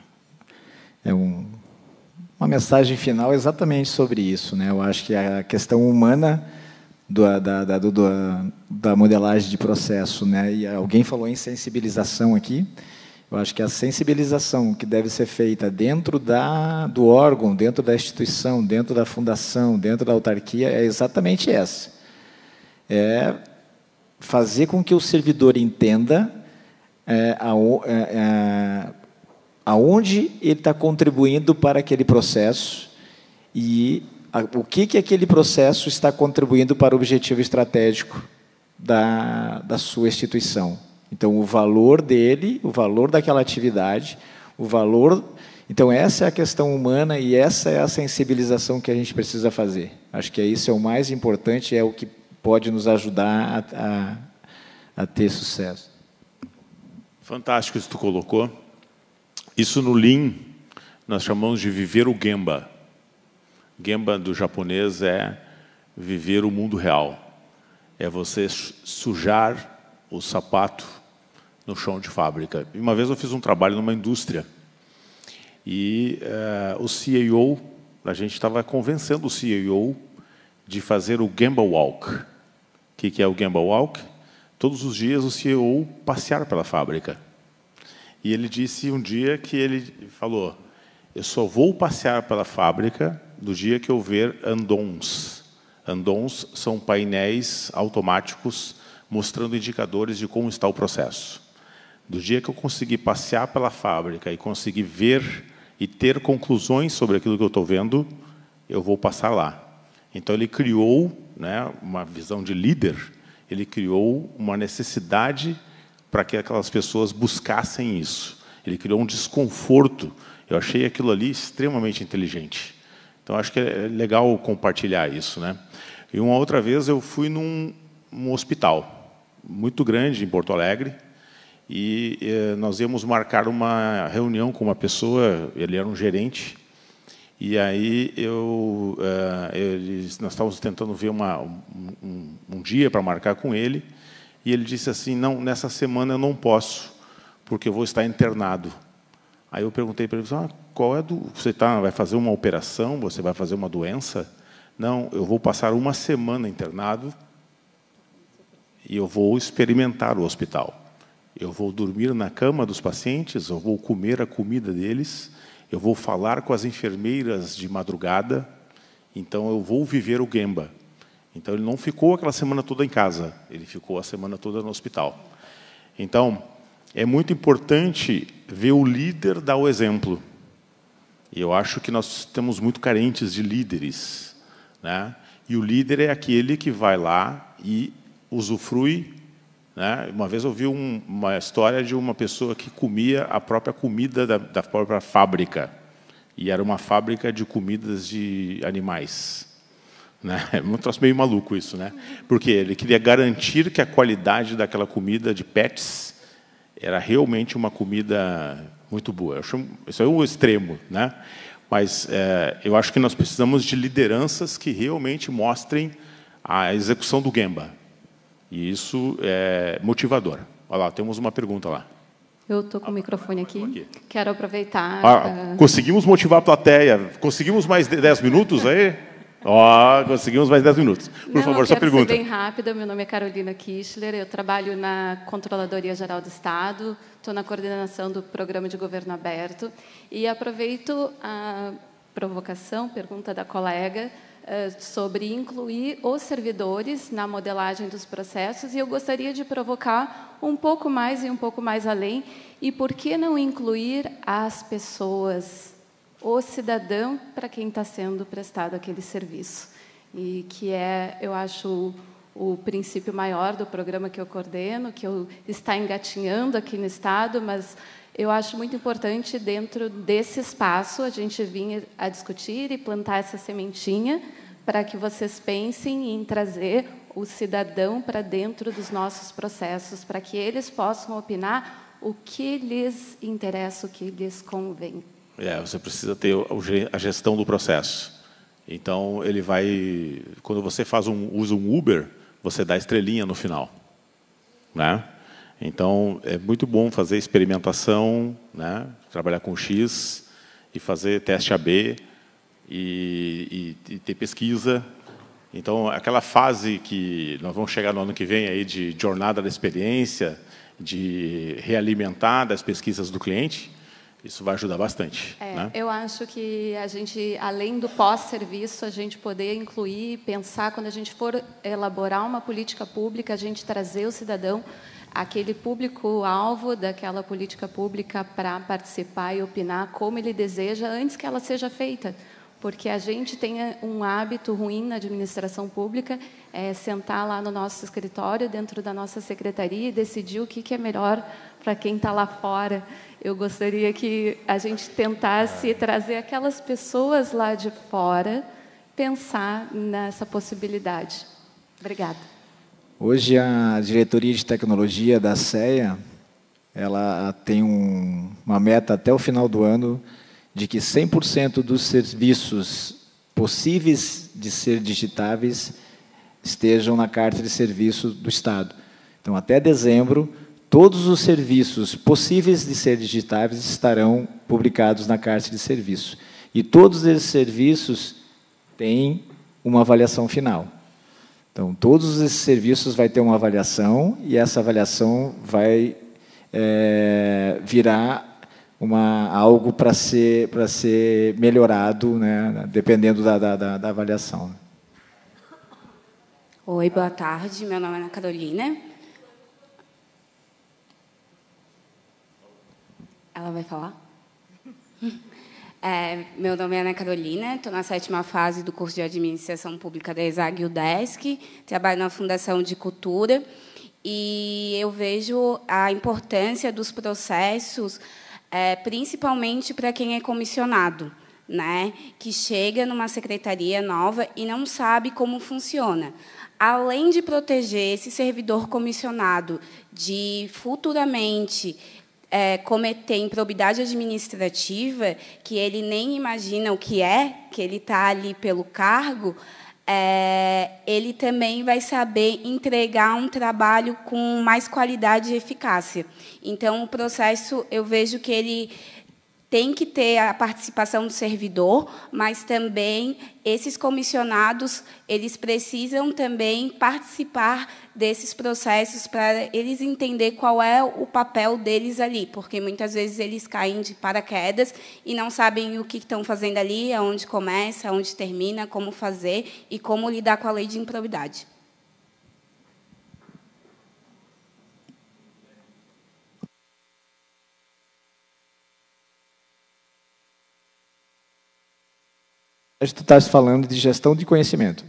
Speaker 6: mensagem final exatamente sobre isso, né? Eu acho que a questão humana da modelagem de processo, né? E alguém falou em sensibilização aqui. Eu acho que a sensibilização que deve ser feita dentro do órgão, dentro da instituição, dentro da fundação, dentro da autarquia, é exatamente essa. É fazer com que o servidor entenda aonde ele está contribuindo para aquele processo e o que aquele processo está contribuindo para o objetivo estratégico da sua instituição. Então, o valor dele, o valor daquela atividade, o valor... Então, essa é a questão humana e essa é a sensibilização que a gente precisa fazer. Acho que isso é o mais importante, é o que pode nos ajudar a ter sucesso.
Speaker 2: Fantástico isso que tu colocou. Isso no Lean, nós chamamos de viver o Gemba. Gemba, do japonês, é viver o mundo real. É você sujar o sapato no chão de fábrica. E uma vez eu fiz um trabalho numa indústria e o CEO, a gente estava convencendo o CEO de fazer o Gemba Walk. O que é o Gemba Walk? Todos os dias o CEO passear pela fábrica. E ele disse um dia que ele falou, eu só vou passear pela fábrica do dia que eu ver andons. Andons são painéis automáticos mostrando indicadores de como está o processo. Do dia que eu conseguir passear pela fábrica e conseguir ver e ter conclusões sobre aquilo que eu estou vendo, eu vou passar lá. Então, ele criou, né, uma visão de líder, ele criou uma necessidade para que aquelas pessoas buscassem isso. Ele criou um desconforto. Eu achei aquilo ali extremamente inteligente. Então, acho que é legal compartilhar isso, né? E uma outra vez eu fui num hospital muito grande em Porto Alegre e nós íamos marcar uma reunião com uma pessoa, ele era um gerente, e aí nós estávamos tentando ver um dia para marcar com ele, e ele disse assim, não, nessa semana eu não posso, porque eu vou estar internado. Aí eu perguntei para ele, qual é você vai fazer uma operação, você vai fazer uma doença? Não, eu vou passar uma semana internado e eu vou experimentar o hospital. Eu vou dormir na cama dos pacientes, eu vou comer a comida deles, eu vou falar com as enfermeiras de madrugada, então eu vou viver o Gemba. Então, ele não ficou aquela semana toda em casa, ele ficou a semana toda no hospital. Então, é muito importante ver o líder dar o exemplo. E eu acho que nós estamos muito carentes de líderes, né? E o líder é aquele que vai lá e usufrui, né? Uma vez eu vi uma história de uma pessoa que comia a própria comida da própria fábrica. E era uma fábrica de comidas de animais. né? É um troço meio maluco isso, né? Porque ele queria garantir que a qualidade daquela comida de pets era realmente uma comida muito boa. Eu acho, isso é o extremo, né? Mas eu acho que nós precisamos de lideranças que realmente mostrem a execução do Gemba. E isso é motivador. Olha lá, temos uma pergunta lá.
Speaker 8: Eu estou com o microfone aqui. Quero aproveitar...
Speaker 2: Conseguimos motivar a plateia. Conseguimos mais 10 minutos aí? Conseguimos mais 10 minutos. Por favor, sua pergunta.
Speaker 8: Ser bem rápida. Meu nome é Carolina Kichler. Eu trabalho na Controladoria Geral do Estado. Estou na coordenação do Programa de Governo Aberto. E aproveito a provocação, pergunta da colega, sobre incluir os servidores na modelagem dos processos, e eu gostaria de provocar um pouco mais e um pouco mais além, e por que não incluir as pessoas, o cidadão, para quem está sendo prestado aquele serviço, e que é, eu acho, o princípio maior do programa que eu coordeno, que está engatinhando aqui no Estado, mas eu acho muito importante, dentro desse espaço, a gente vir a discutir e plantar essa sementinha para que vocês pensem em trazer o cidadão para dentro dos nossos processos, para que eles possam opinar o que lhes interessa, o que lhes convém.
Speaker 2: Você precisa ter a gestão do processo. Então, ele vai... Quando você usa um Uber, você dá estrelinha no final, né? Então, é muito bom fazer experimentação, né? Trabalhar com X e fazer teste AB e ter pesquisa. Então, aquela fase que nós vamos chegar no ano que vem aí de jornada da experiência, de realimentar das pesquisas do cliente, isso vai ajudar bastante. Né?
Speaker 8: Eu acho que a gente, além do pós-serviço, a gente poder incluir, pensar, quando a gente for elaborar uma política pública, a gente trazer o cidadão, aquele público-alvo daquela política pública, para participar e opinar como ele deseja antes que ela seja feita. Porque a gente tem um hábito ruim na administração pública, sentar lá no nosso escritório, dentro da nossa secretaria, e decidir o que é melhor para quem está lá fora. Eu gostaria que a gente tentasse trazer aquelas pessoas lá de fora, pensar nessa possibilidade. Obrigada.
Speaker 6: Hoje, a Diretoria de Tecnologia da CEA, ela tem uma meta até o final do ano de que 100% dos serviços possíveis de ser digitáveis estejam na Carta de Serviço do Estado. Então, até dezembro, todos os serviços possíveis de ser digitáveis estarão publicados na Carta de Serviço. E todos esses serviços têm uma avaliação final. Então, todos esses serviços vão ter uma avaliação, e essa avaliação vai virar algo para ser melhorado, né, dependendo da avaliação.
Speaker 9: Oi, boa tarde. Meu nome é Ana Carolina. Ela vai falar? Meu nome é Ana Carolina, estou na 7ª fase do curso de Administração Pública da ESAG UDESC, trabalho na Fundação de Cultura, e eu vejo a importância dos processos, principalmente para quem é comissionado, né, que chega numa secretaria nova e não sabe como funciona. Além de proteger esse servidor comissionado de futuramente cometer improbidade administrativa, que ele nem imagina o que ele está ali pelo cargo, ele também vai saber entregar um trabalho com mais qualidade e eficácia. Então, o processo, eu vejo que ele tem que ter a participação do servidor, mas também esses comissionados, eles precisam também participar desses processos para eles entenderem qual é o papel deles ali, porque muitas vezes eles caem de paraquedas e não sabem o que estão fazendo ali, aonde começa, aonde termina, como fazer e como lidar com a lei de improbidade.
Speaker 6: Tu estás falando de gestão de conhecimento.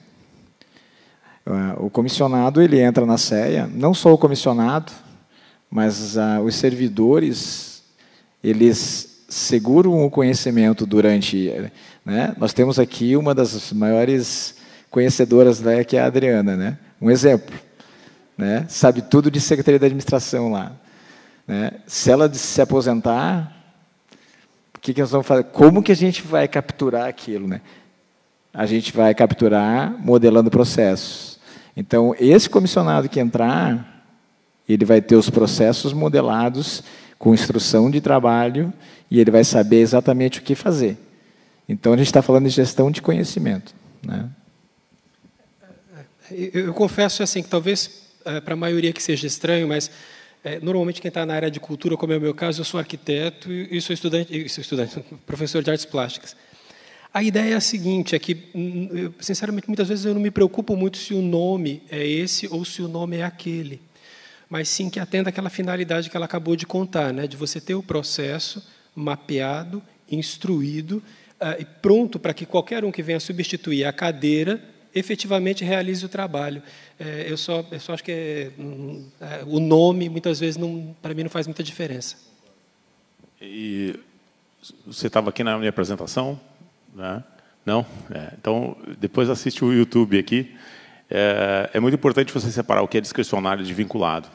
Speaker 6: O comissionado, ele entra na CEA, não só o comissionado, mas os servidores, eles seguram o conhecimento durante... Né? Nós temos aqui uma das maiores conhecedoras, né, que é a Adriana, né? Um exemplo, né? Sabe tudo de Secretaria da Administração lá, né? Se ela se aposentar, o que nós vamos fazer? Como que a gente vai capturar aquilo, né? A gente vai capturar modelando processos. Então, esse comissionado que entrar, ele vai ter os processos modelados com instrução de trabalho e ele vai saber exatamente o que fazer. Então, a gente está falando de gestão de conhecimento, né?
Speaker 5: Eu confesso assim que talvez para a maioria que seja estranho, mas normalmente quem está na área de cultura, como é o meu caso, eu sou arquiteto e sou professor de artes plásticas. A ideia é a seguinte, é que, sinceramente, muitas vezes eu não me preocupo muito se o nome é esse ou se o nome é aquele, mas sim que atenda àquela finalidade que ela acabou de contar, né, de você ter o processo mapeado, instruído e pronto para que qualquer um que venha substituir a cadeira efetivamente realize o trabalho. Eu só acho que o nome, muitas vezes, para mim, não faz muita diferença.
Speaker 2: E você estava aqui na minha apresentação? Né? Não? Então, depois assiste o YouTube aqui. É muito importante você separar o que é discricionário de vinculado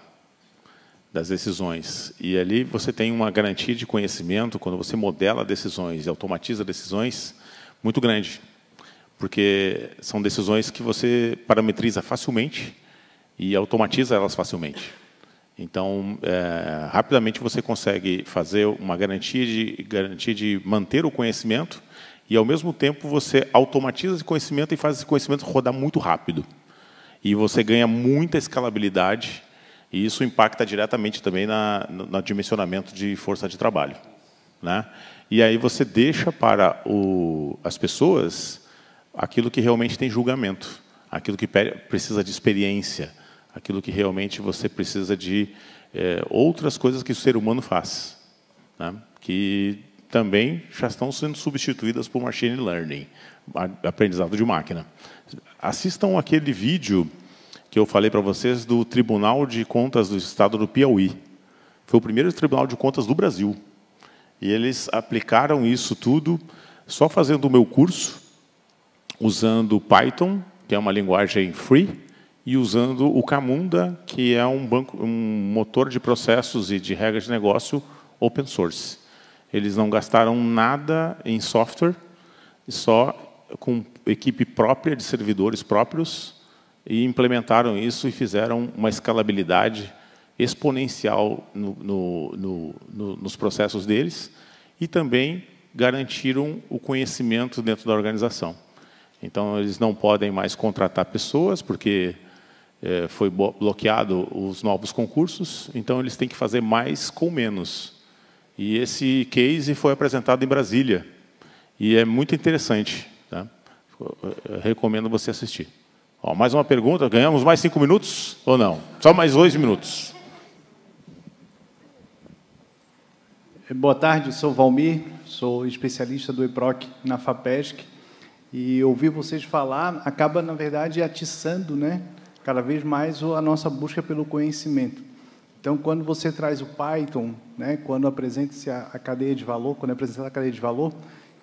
Speaker 2: das decisões. E ali você tem uma garantia de conhecimento, quando você modela decisões e automatiza decisões, muito grande. Porque são decisões que você parametriza facilmente e automatiza elas facilmente. Então, rapidamente você consegue fazer uma garantia de manter o conhecimento e, ao mesmo tempo, você automatiza esse conhecimento e faz esse conhecimento rodar muito rápido. E você ganha muita escalabilidade e isso impacta diretamente também no dimensionamento de força de trabalho, né? E aí você deixa para as pessoas aquilo que realmente tem julgamento, aquilo que precisa de experiência, aquilo que realmente você precisa de outras coisas que o ser humano faz, né? Que também já estão sendo substituídas por machine learning, aprendizado de máquina. Assistam aquele vídeo que eu falei para vocês do Tribunal de Contas do Estado do Piauí. Foi o primeiro Tribunal de Contas do Brasil. E eles aplicaram isso tudo só fazendo o meu curso, usando Python, que é uma linguagem free, e usando o Camunda, que é um motor de processos e de regras de negócio open source. Eles não gastaram nada em software, só com equipe própria de servidores próprios, e implementaram isso e fizeram uma escalabilidade exponencial nos processos deles e também garantiram o conhecimento dentro da organização. Então, eles não podem mais contratar pessoas, porque foi bloqueado os novos concursos, então eles têm que fazer mais com menos. E esse case foi apresentado em Brasília, e é muito interessante, tá? Eu recomendo você assistir. Ó, mais uma pergunta, ganhamos mais 5 minutos ou não? Só mais 2 minutos.
Speaker 10: Boa tarde, sou Valmir, sou especialista do EPROC na FAPESC, e ouvir vocês falar acaba, na verdade, atiçando, né, cada vez mais a nossa busca pelo conhecimento. Então, quando você traz o Python, né, quando apresenta-se a cadeia de valor, quando é apresentada a cadeia de valor,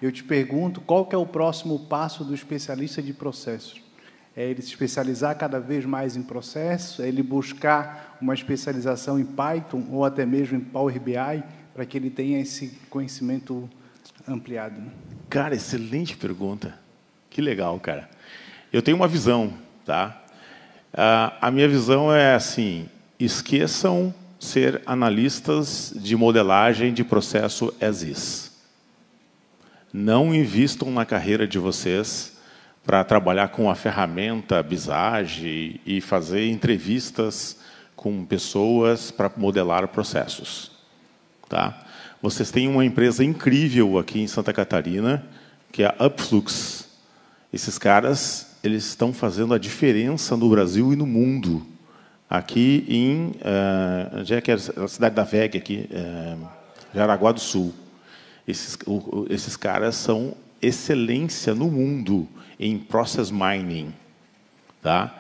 Speaker 10: eu te pergunto qual que é o próximo passo do especialista de processos. É ele se especializar cada vez mais em processos, é ele buscar uma especialização em Python ou até mesmo em Power BI, para que ele tenha esse conhecimento ampliado, né?
Speaker 2: Cara, excelente pergunta. Que legal, cara. Eu tenho uma visão, tá? A minha visão é assim: esqueçam ser analistas de modelagem de processo as is. Não invistam na carreira de vocês para trabalhar com a ferramenta Visage e fazer entrevistas com pessoas para modelar processos, tá? Vocês têm uma empresa incrível aqui em Santa Catarina, que é a Upflux. Esses caras, eles estão fazendo a diferença no Brasil e no mundo. Aqui em onde é que é a cidade da VEG, aqui, Jaraguá do Sul. Esses caras são excelência no mundo em process mining, tá?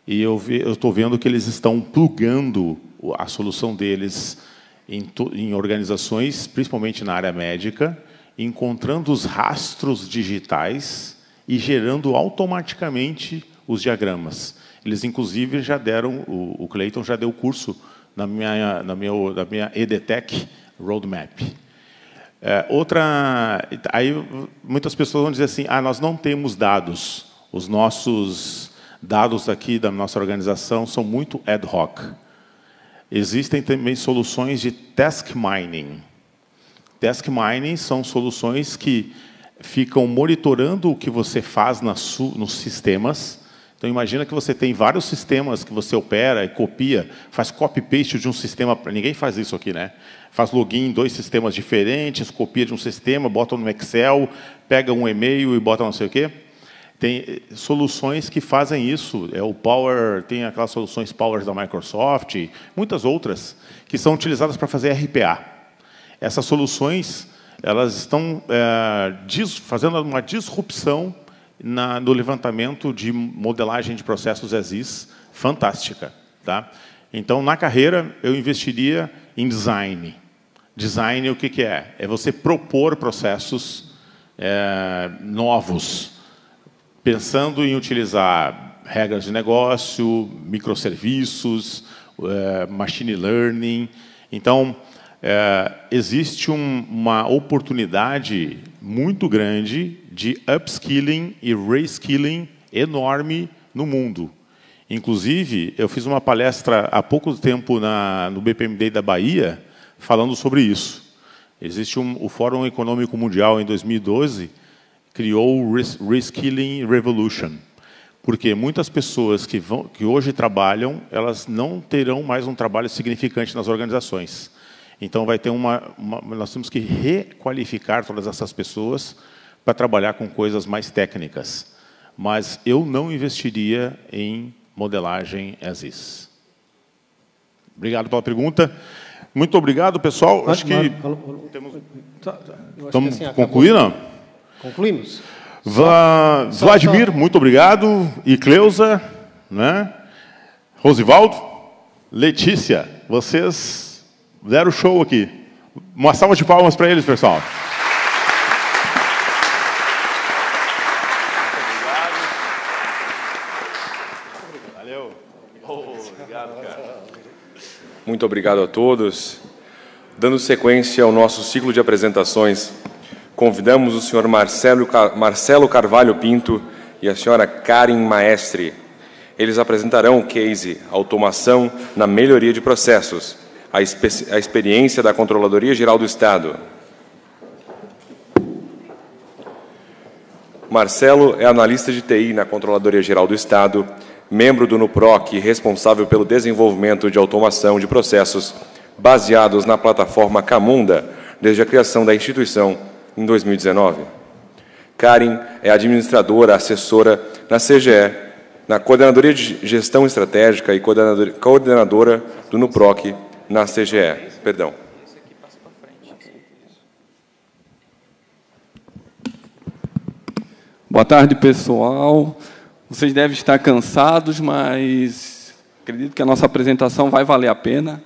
Speaker 2: E eu estou vendo que eles estão plugando a solução deles em organizações, principalmente na área médica, encontrando os rastros digitais e gerando automaticamente os diagramas. Eles, inclusive, já deram, o Clayton já deu o curso na minha EDTech Roadmap. Aí muitas pessoas vão dizer assim, nós não temos dados, os nossos dados aqui da nossa organização são muito ad hoc. Existem também soluções de task mining. Task mining são soluções que ficam monitorando o que você faz nos sistemas. Então, imagina que você tem vários sistemas que você opera e copia, faz copy-paste de um sistema. Ninguém faz isso aqui, né? Faz login em 2 sistemas diferentes, copia de um sistema, bota no Excel, pega um e-mail e bota não sei o quê. Tem soluções que fazem isso. O Power, tem aquelas soluções Power da Microsoft, muitas outras, que são utilizadas para fazer RPA. Essas soluções elas estão fazendo uma disrupção no levantamento de modelagem de processos as-is fantástica. Tá? Então, na carreira, eu investiria em design. Design, o que é? É você propor processos novos, pensando em utilizar regras de negócio, microserviços, machine learning. Então, existe uma oportunidade muito grande de upskilling e reskilling enorme no mundo. Inclusive, eu fiz uma palestra há pouco tempo no BPMD da Bahia falando sobre isso. Existe o Fórum Econômico Mundial, em 2012, criou o Reskilling Revolution. Porque muitas pessoas que hoje trabalham, elas não terão mais um trabalho significante nas organizações. Então, vai ter nós temos que requalificar todas essas pessoas para trabalhar com coisas mais técnicas. Mas eu não investiria em modelagem as-is. Obrigado pela pergunta. Muito obrigado, pessoal. Acho que estamos concluindo?
Speaker 5: Concluímos.
Speaker 2: Vladimir, muito obrigado. E Cleusa, né? Rosivaldo, Letícia, vocês deram show aqui. Uma salva de palmas para eles, pessoal. Valeu. Obrigado, cara.
Speaker 1: Muito obrigado a todos. Dando sequência ao nosso ciclo de apresentações, convidamos o senhor Marcelo Carvalho Pinto e a senhora Karen Maestre. Eles apresentarão o case Automação na Melhoria de Processos, a experiência da Controladoria Geral do Estado. Marcelo é analista de TI na Controladoria Geral do Estado, membro do NUPROC e responsável pelo desenvolvimento de automação de processos baseados na plataforma Camunda, desde a criação da instituição em 2019. Karen é administradora, assessora na CGE, na Coordenadoria de Gestão Estratégica e coordenadora do NUPROC na CGE. Perdão.
Speaker 11: Boa tarde, pessoal. Vocês devem estar cansados, mas acredito que a nossa apresentação vai valer a pena,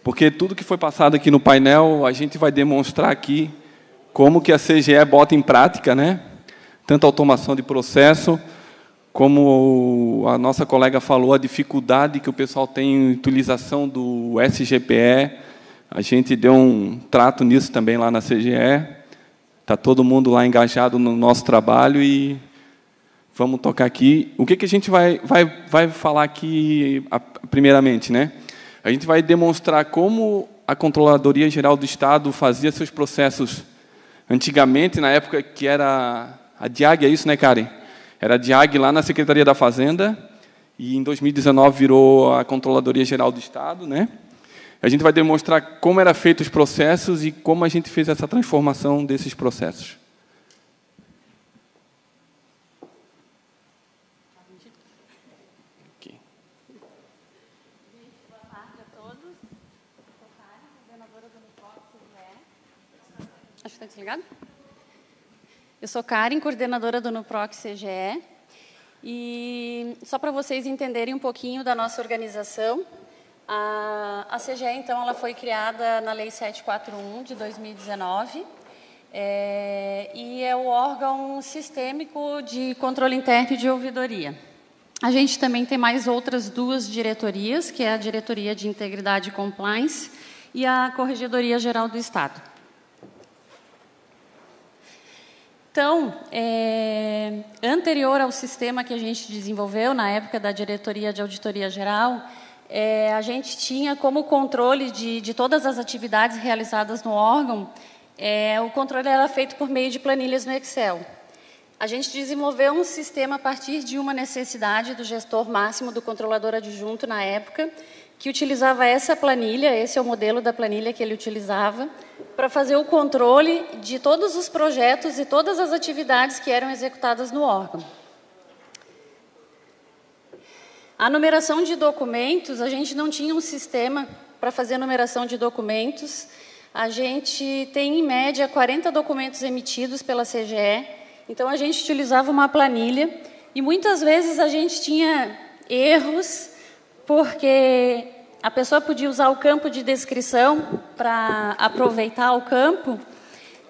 Speaker 11: porque tudo que foi passado aqui no painel, a gente vai demonstrar aqui como que a CGE bota em prática, né? Tanto a automação de processo, como a nossa colega falou, a dificuldade que o pessoal tem em utilização do SGPE. A gente deu um trato nisso também lá na CGE. Está todo mundo lá engajado no nosso trabalho e vamos tocar aqui. O que a gente vai falar aqui, primeiramente, né? A gente vai demonstrar como a Controladoria Geral do Estado fazia seus processos antigamente, na época que era a DIAG, é isso, né, Karen? Era a DIAG lá na Secretaria da Fazenda, e em 2019 virou a Controladoria Geral do Estado, né? A gente vai demonstrar como eram feitos os processos e como a gente fez essa transformação desses processos.
Speaker 8: Boa tarde a todos. Sou Karen, coordenadora do NUPROC CGE. Acho que está desligado? Eu sou Karen, coordenadora do NUPROC CGE. E só para vocês entenderem um pouquinho da nossa organização, a CGE, então, ela foi criada na Lei 741, de 2019.
Speaker 12: e é o órgão sistêmico de controle interno e de ouvidoria. A gente também tem mais outras 2 diretorias, que é a Diretoria de Integridade e Compliance e a Corregedoria Geral do Estado. Então, anterior ao sistema que a gente desenvolveu, na época da Diretoria de Auditoria Geral, a gente tinha como controle de todas as atividades realizadas no órgão, o controle era feito por meio de planilhas no Excel. A gente desenvolveu um sistema a partir de uma necessidade do gestor máximo do controlador adjunto na época, que utilizava essa planilha, esse é o modelo da planilha que ele utilizava, para fazer o controle de todos os projetos e todas as atividades que eram executadas no órgão. A numeração de documentos, a gente não tinha um sistema para fazer a numeração de documentos. A gente tem, em média, 40 documentos emitidos pela CGE, então a gente utilizava uma planilha e muitas vezes a gente tinha erros, porque a pessoa podia usar o campo de descrição para aproveitar o campo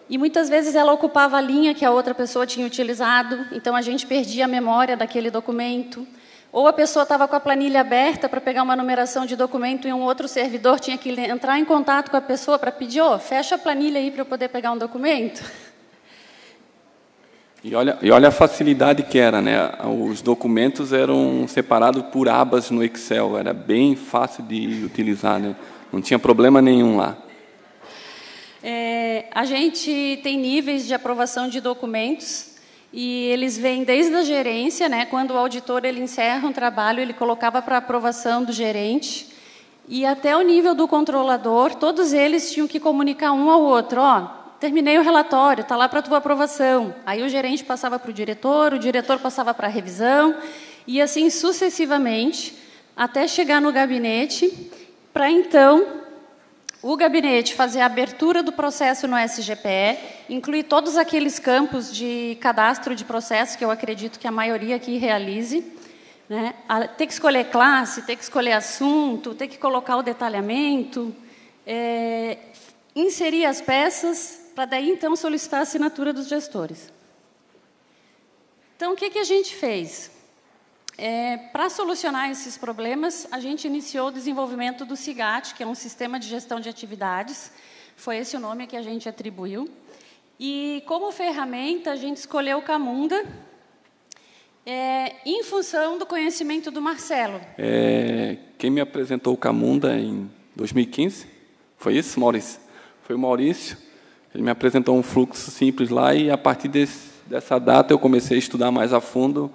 Speaker 12: e muitas vezes ela ocupava a linha que a outra pessoa tinha utilizado, então a gente perdia a memória daquele documento. Ou a pessoa estava com a planilha aberta para pegar uma numeração de documento e um outro servidor tinha que entrar em contato com a pessoa para pedir, fecha a planilha aí para eu poder pegar um documento.
Speaker 11: E olha a facilidade que era, né? Os documentos eram separados por abas no Excel, era bem fácil de utilizar, né? Não tinha problema nenhum lá.
Speaker 12: A gente tem níveis de aprovação de documentos e eles vêm desde a gerência, né? Quando o auditor ele encerra um trabalho, ele colocava para aprovação do gerente e até o nível do controlador, todos eles tinham que comunicar um ao outro, terminei o relatório, está lá para a tua aprovação. Aí o gerente passava para o diretor passava para a revisão, e assim sucessivamente, até chegar no gabinete, para então o gabinete fazer a abertura do processo no SGPE, incluir todos aqueles campos de cadastro de processo, que eu acredito que a maioria aqui realize, né? Ter que escolher classe, ter que escolher assunto, ter que colocar o detalhamento, inserir as peças, para daí, então, solicitar a assinatura dos gestores. Então, o que a gente fez? Para solucionar esses problemas, a gente iniciou o desenvolvimento do SIGAT, que é um sistema de gestão de atividades, foi esse o nome que a gente atribuiu. E, como ferramenta, a gente escolheu o Camunda, em função do conhecimento do Marcelo.
Speaker 11: Quem me apresentou o Camunda em 2015, foi isso, Maurício? Foi o Maurício. Ele me apresentou um fluxo simples lá e, a partir dessa data, eu comecei a estudar mais a fundo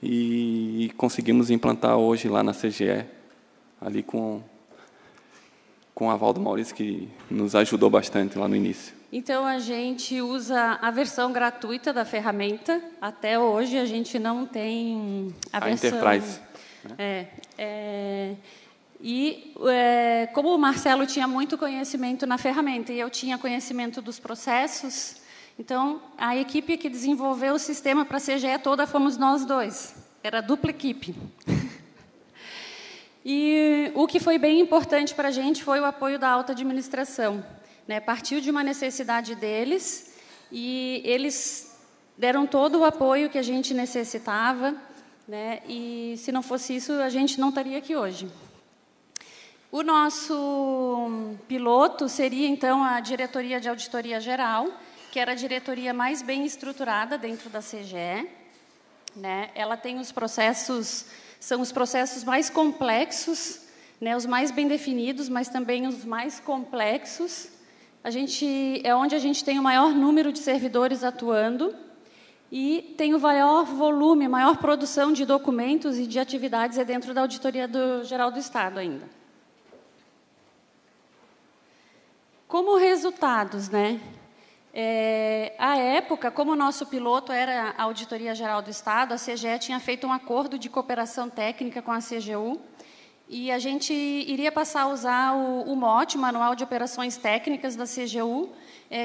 Speaker 11: e conseguimos implantar hoje lá na CGE, ali com o aval do Maurício, que nos ajudou bastante lá no início.
Speaker 12: Então, a gente usa a versão gratuita da ferramenta. Até hoje, a gente não tem a versão...
Speaker 11: Enterprise.
Speaker 12: Como o Marcelo tinha muito conhecimento na ferramenta e eu tinha conhecimento dos processos, então a equipe que desenvolveu o sistema para a CGE toda fomos nós dois. Era dupla equipe. E o que foi bem importante para a gente foi o apoio da alta administração, né? Partiu de uma necessidade deles e eles deram todo o apoio que a gente necessitava, né? E se não fosse isso, a gente não estaria aqui hoje. O nosso piloto seria, então, a Diretoria de Auditoria Geral, que era a diretoria mais bem estruturada dentro da CGE, né? Ela tem os processos, são os processos mais complexos, né? Os mais bem definidos, mas também os mais complexos. É onde a gente tem o maior número de servidores atuando e tem o maior volume, maior produção de documentos e de atividades dentro da Auditoria Geral do Estado ainda. Como resultados, né? À época, como o nosso piloto era a Auditoria Geral do Estado, a CGE tinha feito um acordo de cooperação técnica com a CGU e a gente iria passar a usar o MOT, o Manual de Operações Técnicas da CGU,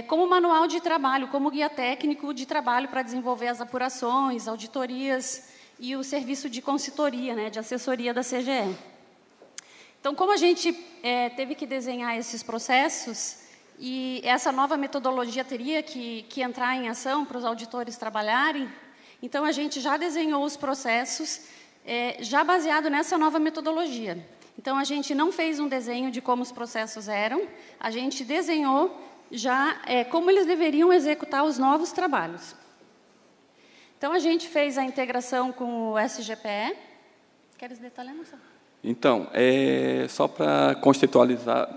Speaker 12: como manual de trabalho, como guia técnico de trabalho para desenvolver as apurações, auditorias e o serviço de consultoria, né, de assessoria da CGE. Então, como a gente teve que desenhar esses processos e essa nova metodologia teria que entrar em ação para os auditores trabalharem. Então, a gente já desenhou os processos já baseado nessa nova metodologia. Então, a gente não fez um desenho de como os processos eram, a gente desenhou já como eles deveriam executar os novos trabalhos. Então, a gente fez a integração com o SGPE. Queres detalhar, Marcelo?
Speaker 11: Então, só para contextualizar,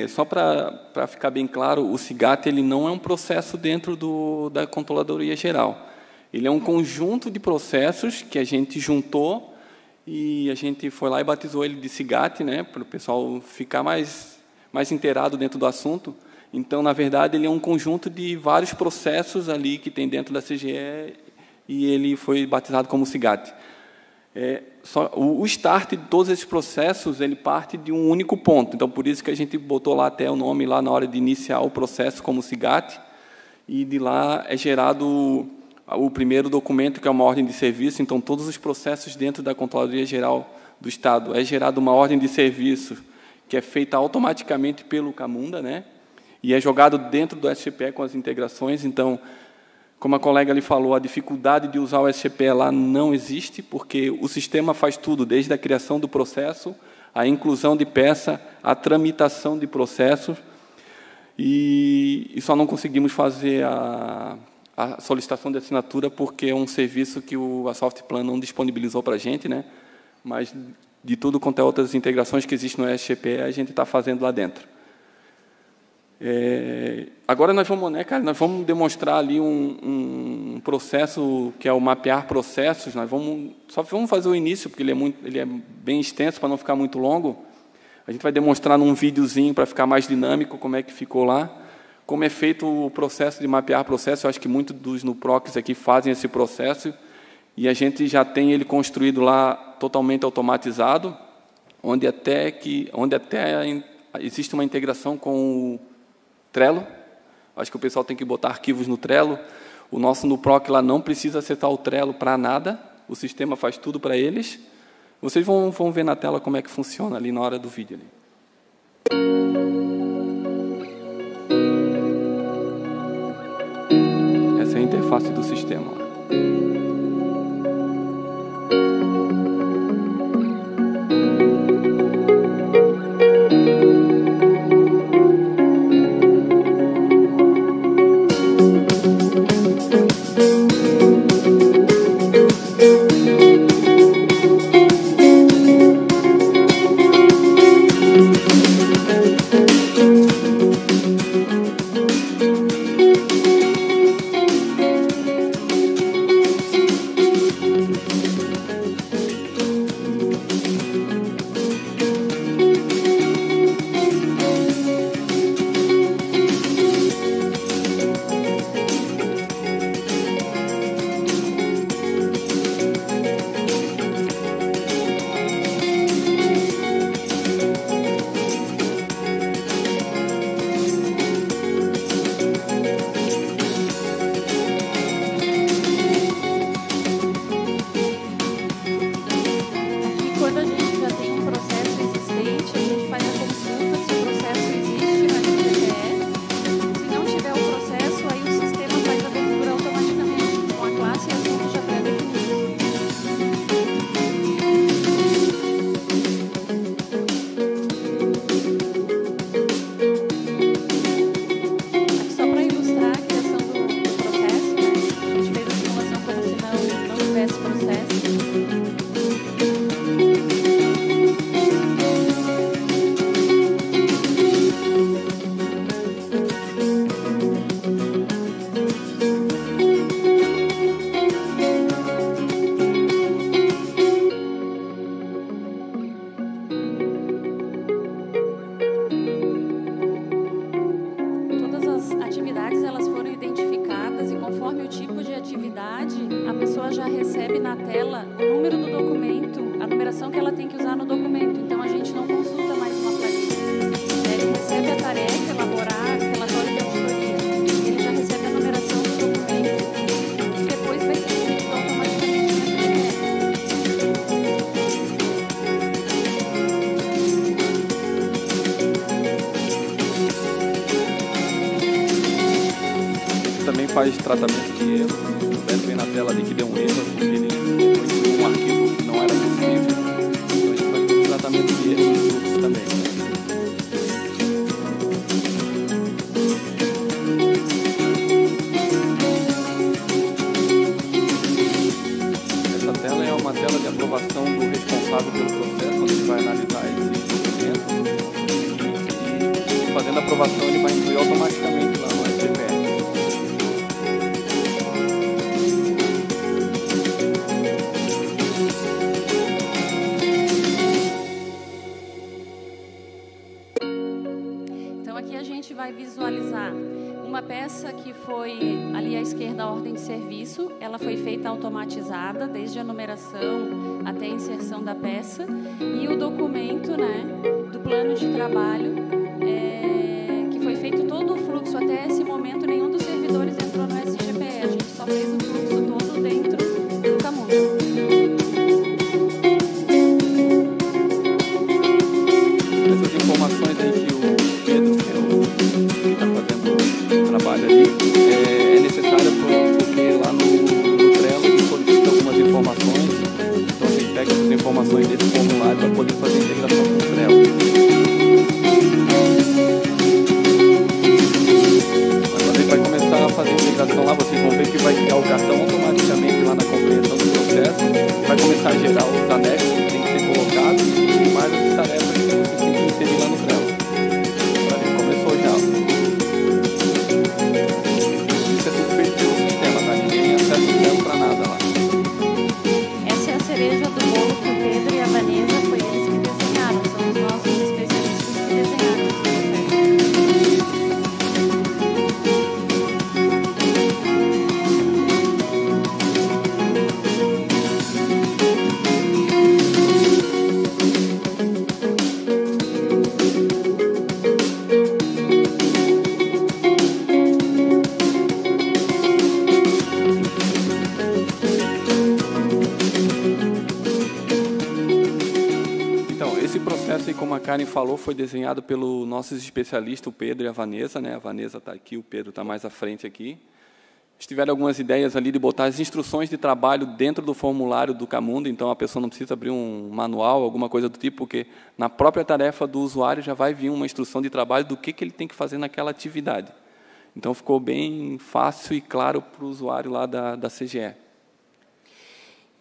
Speaker 11: só para ficar bem claro, o SIGAT ele não é um processo dentro da Controladoria Geral. Ele é um conjunto de processos que a gente juntou e a gente foi lá e batizou ele de SIGAT, né, para o pessoal ficar mais inteirado dentro do assunto. Então, na verdade, ele é um conjunto de vários processos ali que tem dentro da CGE e ele foi batizado como SIGAT. O start de todos esses processos ele parte de um único ponto. Então, por isso que a gente botou lá até o nome lá na hora de iniciar o processo como SIGAT, e de lá é gerado o primeiro documento, que é uma ordem de serviço. Então, todos os processos dentro da Controladoria Geral do Estado é gerada uma ordem de serviço que é feita automaticamente pelo Camunda, né? E é jogado dentro do SGPE com as integrações. Então, como a colega ali falou, a dificuldade de usar o SGPE lá não existe, porque o sistema faz tudo, desde a criação do processo, a inclusão de peça, a tramitação de processos, e só não conseguimos fazer a solicitação de assinatura porque é um serviço que a Softplan não disponibilizou para a gente, né? Mas, de tudo quanto é outras integrações que existem no SGPE, a gente está fazendo lá dentro. Agora nós vamos demonstrar ali um processo que é o mapear processos. Só vamos fazer o início, porque ele é bem extenso, para não ficar muito longo. A gente vai demonstrar num videozinho para ficar mais dinâmico como é que ficou lá, como é feito o processo de mapear processo. Eu acho que muitos dos NUPROCs aqui fazem esse processo, e a gente já tem ele construído lá totalmente automatizado, onde até existe uma integração com o Trello. Acho que o pessoal tem que botar arquivos no Trello. O nosso NUPROC lá não precisa acessar o Trello para nada, o sistema faz tudo para eles. Vocês vão ver na tela como é que funciona ali na hora do vídeo. Essa é a interface do sistema. faz tratamento de erro. Se puder ver na tela ali que deu um erro, porque ele foi um arquivo que não era possível. Então a gente faz todo o tratamento de erro de fluxo também. Essa tela é uma tela de aprovação do responsável pelo processo, onde ele vai analisar esse documento. E fazendo a aprovação, ele vai incluir automaticamente lá no SGPR.
Speaker 12: Então, aqui a gente vai visualizar uma peça que foi ali à esquerda, a ordem de serviço. Ela foi feita automatizada, desde a numeração até a inserção da peça. E o documento, né, do plano de trabalho, que foi feito todo o fluxo até esse momento. Nenhum dos servidores entrou no SGPE. A gente só fez o fluxo todo dentro do Camunda.
Speaker 11: Essas informações aí que o Pedro, que está fazendo o trabalho ali, é necessária porque lá no Trello ele solicita algumas informações, então a gente pega essas informações desse formulário para poder fazer a integração com o Trello. Mas quando ele vai começar a fazer a integração lá, vocês vão ver que vai criar o cartão automaticamente lá na compreensão do processo, vai começar a gerar os anexos que tem que ser colocados e mais as tarefas que vocês têm que inserir lá no Trello. Para mim começou já. Isso é tudo feito pelo sistema, tá? Ninguém acessa o Trello para nada lá.
Speaker 12: Essa é a cereja do bolo que o Pedro e a Vanessa foi eles que desenharam. São os nossos especialistas que desenharam esse processo.
Speaker 11: Como a Karen falou, foi desenhado pelos nossos especialistas, o Pedro e a Vanessa, né? A Vanessa está aqui, o Pedro está mais à frente aqui. Eles tiveram algumas ideias ali de botar as instruções de trabalho dentro do formulário do Camunda, então a pessoa não precisa abrir um manual, alguma coisa do tipo, porque na própria tarefa do usuário já vai vir uma instrução de trabalho do que ele tem que fazer naquela atividade. Então ficou bem fácil e claro para o usuário lá da CGE.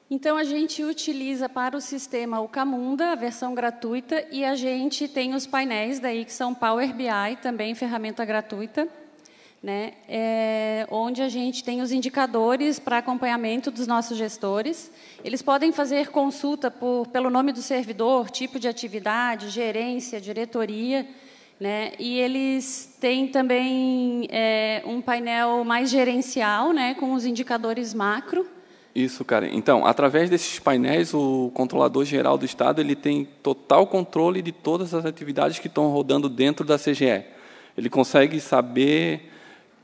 Speaker 12: Então, a gente utiliza para o sistema o Camunda, a versão gratuita, e a gente tem os painéis daí, que são Power BI, também ferramenta gratuita, né? Onde a gente tem os indicadores para acompanhamento dos nossos gestores. Eles podem fazer consulta pelo nome do servidor, tipo de atividade, gerência, diretoria, né? E eles têm também um painel mais gerencial, né? Com os indicadores macro.
Speaker 11: Isso, Karen. Então, através desses painéis, o controlador geral do Estado ele tem total controle de todas as atividades que estão rodando dentro da CGE. Ele consegue saber,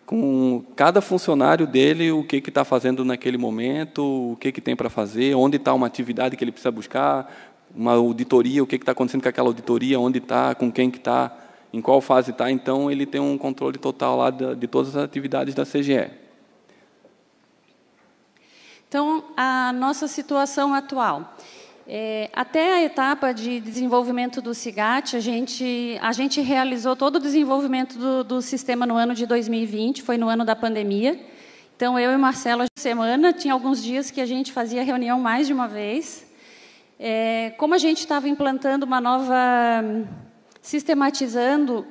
Speaker 11: com cada funcionário dele, o que está fazendo naquele momento, o que tem para fazer, onde está uma atividade que ele precisa buscar, uma auditoria, o que está acontecendo com aquela auditoria, onde está, com quem que está, em qual fase está. Então, ele tem um controle total lá de todas as atividades da CGE.
Speaker 12: Então, a nossa situação atual. Até a etapa de desenvolvimento do SIGAT, a gente realizou todo o desenvolvimento do sistema no ano de 2020, foi no ano da pandemia. Então, eu e Marcelo, a semana, tinha alguns dias que a gente fazia reunião mais de uma vez. Como a gente estava implantando uma nova... sistematizando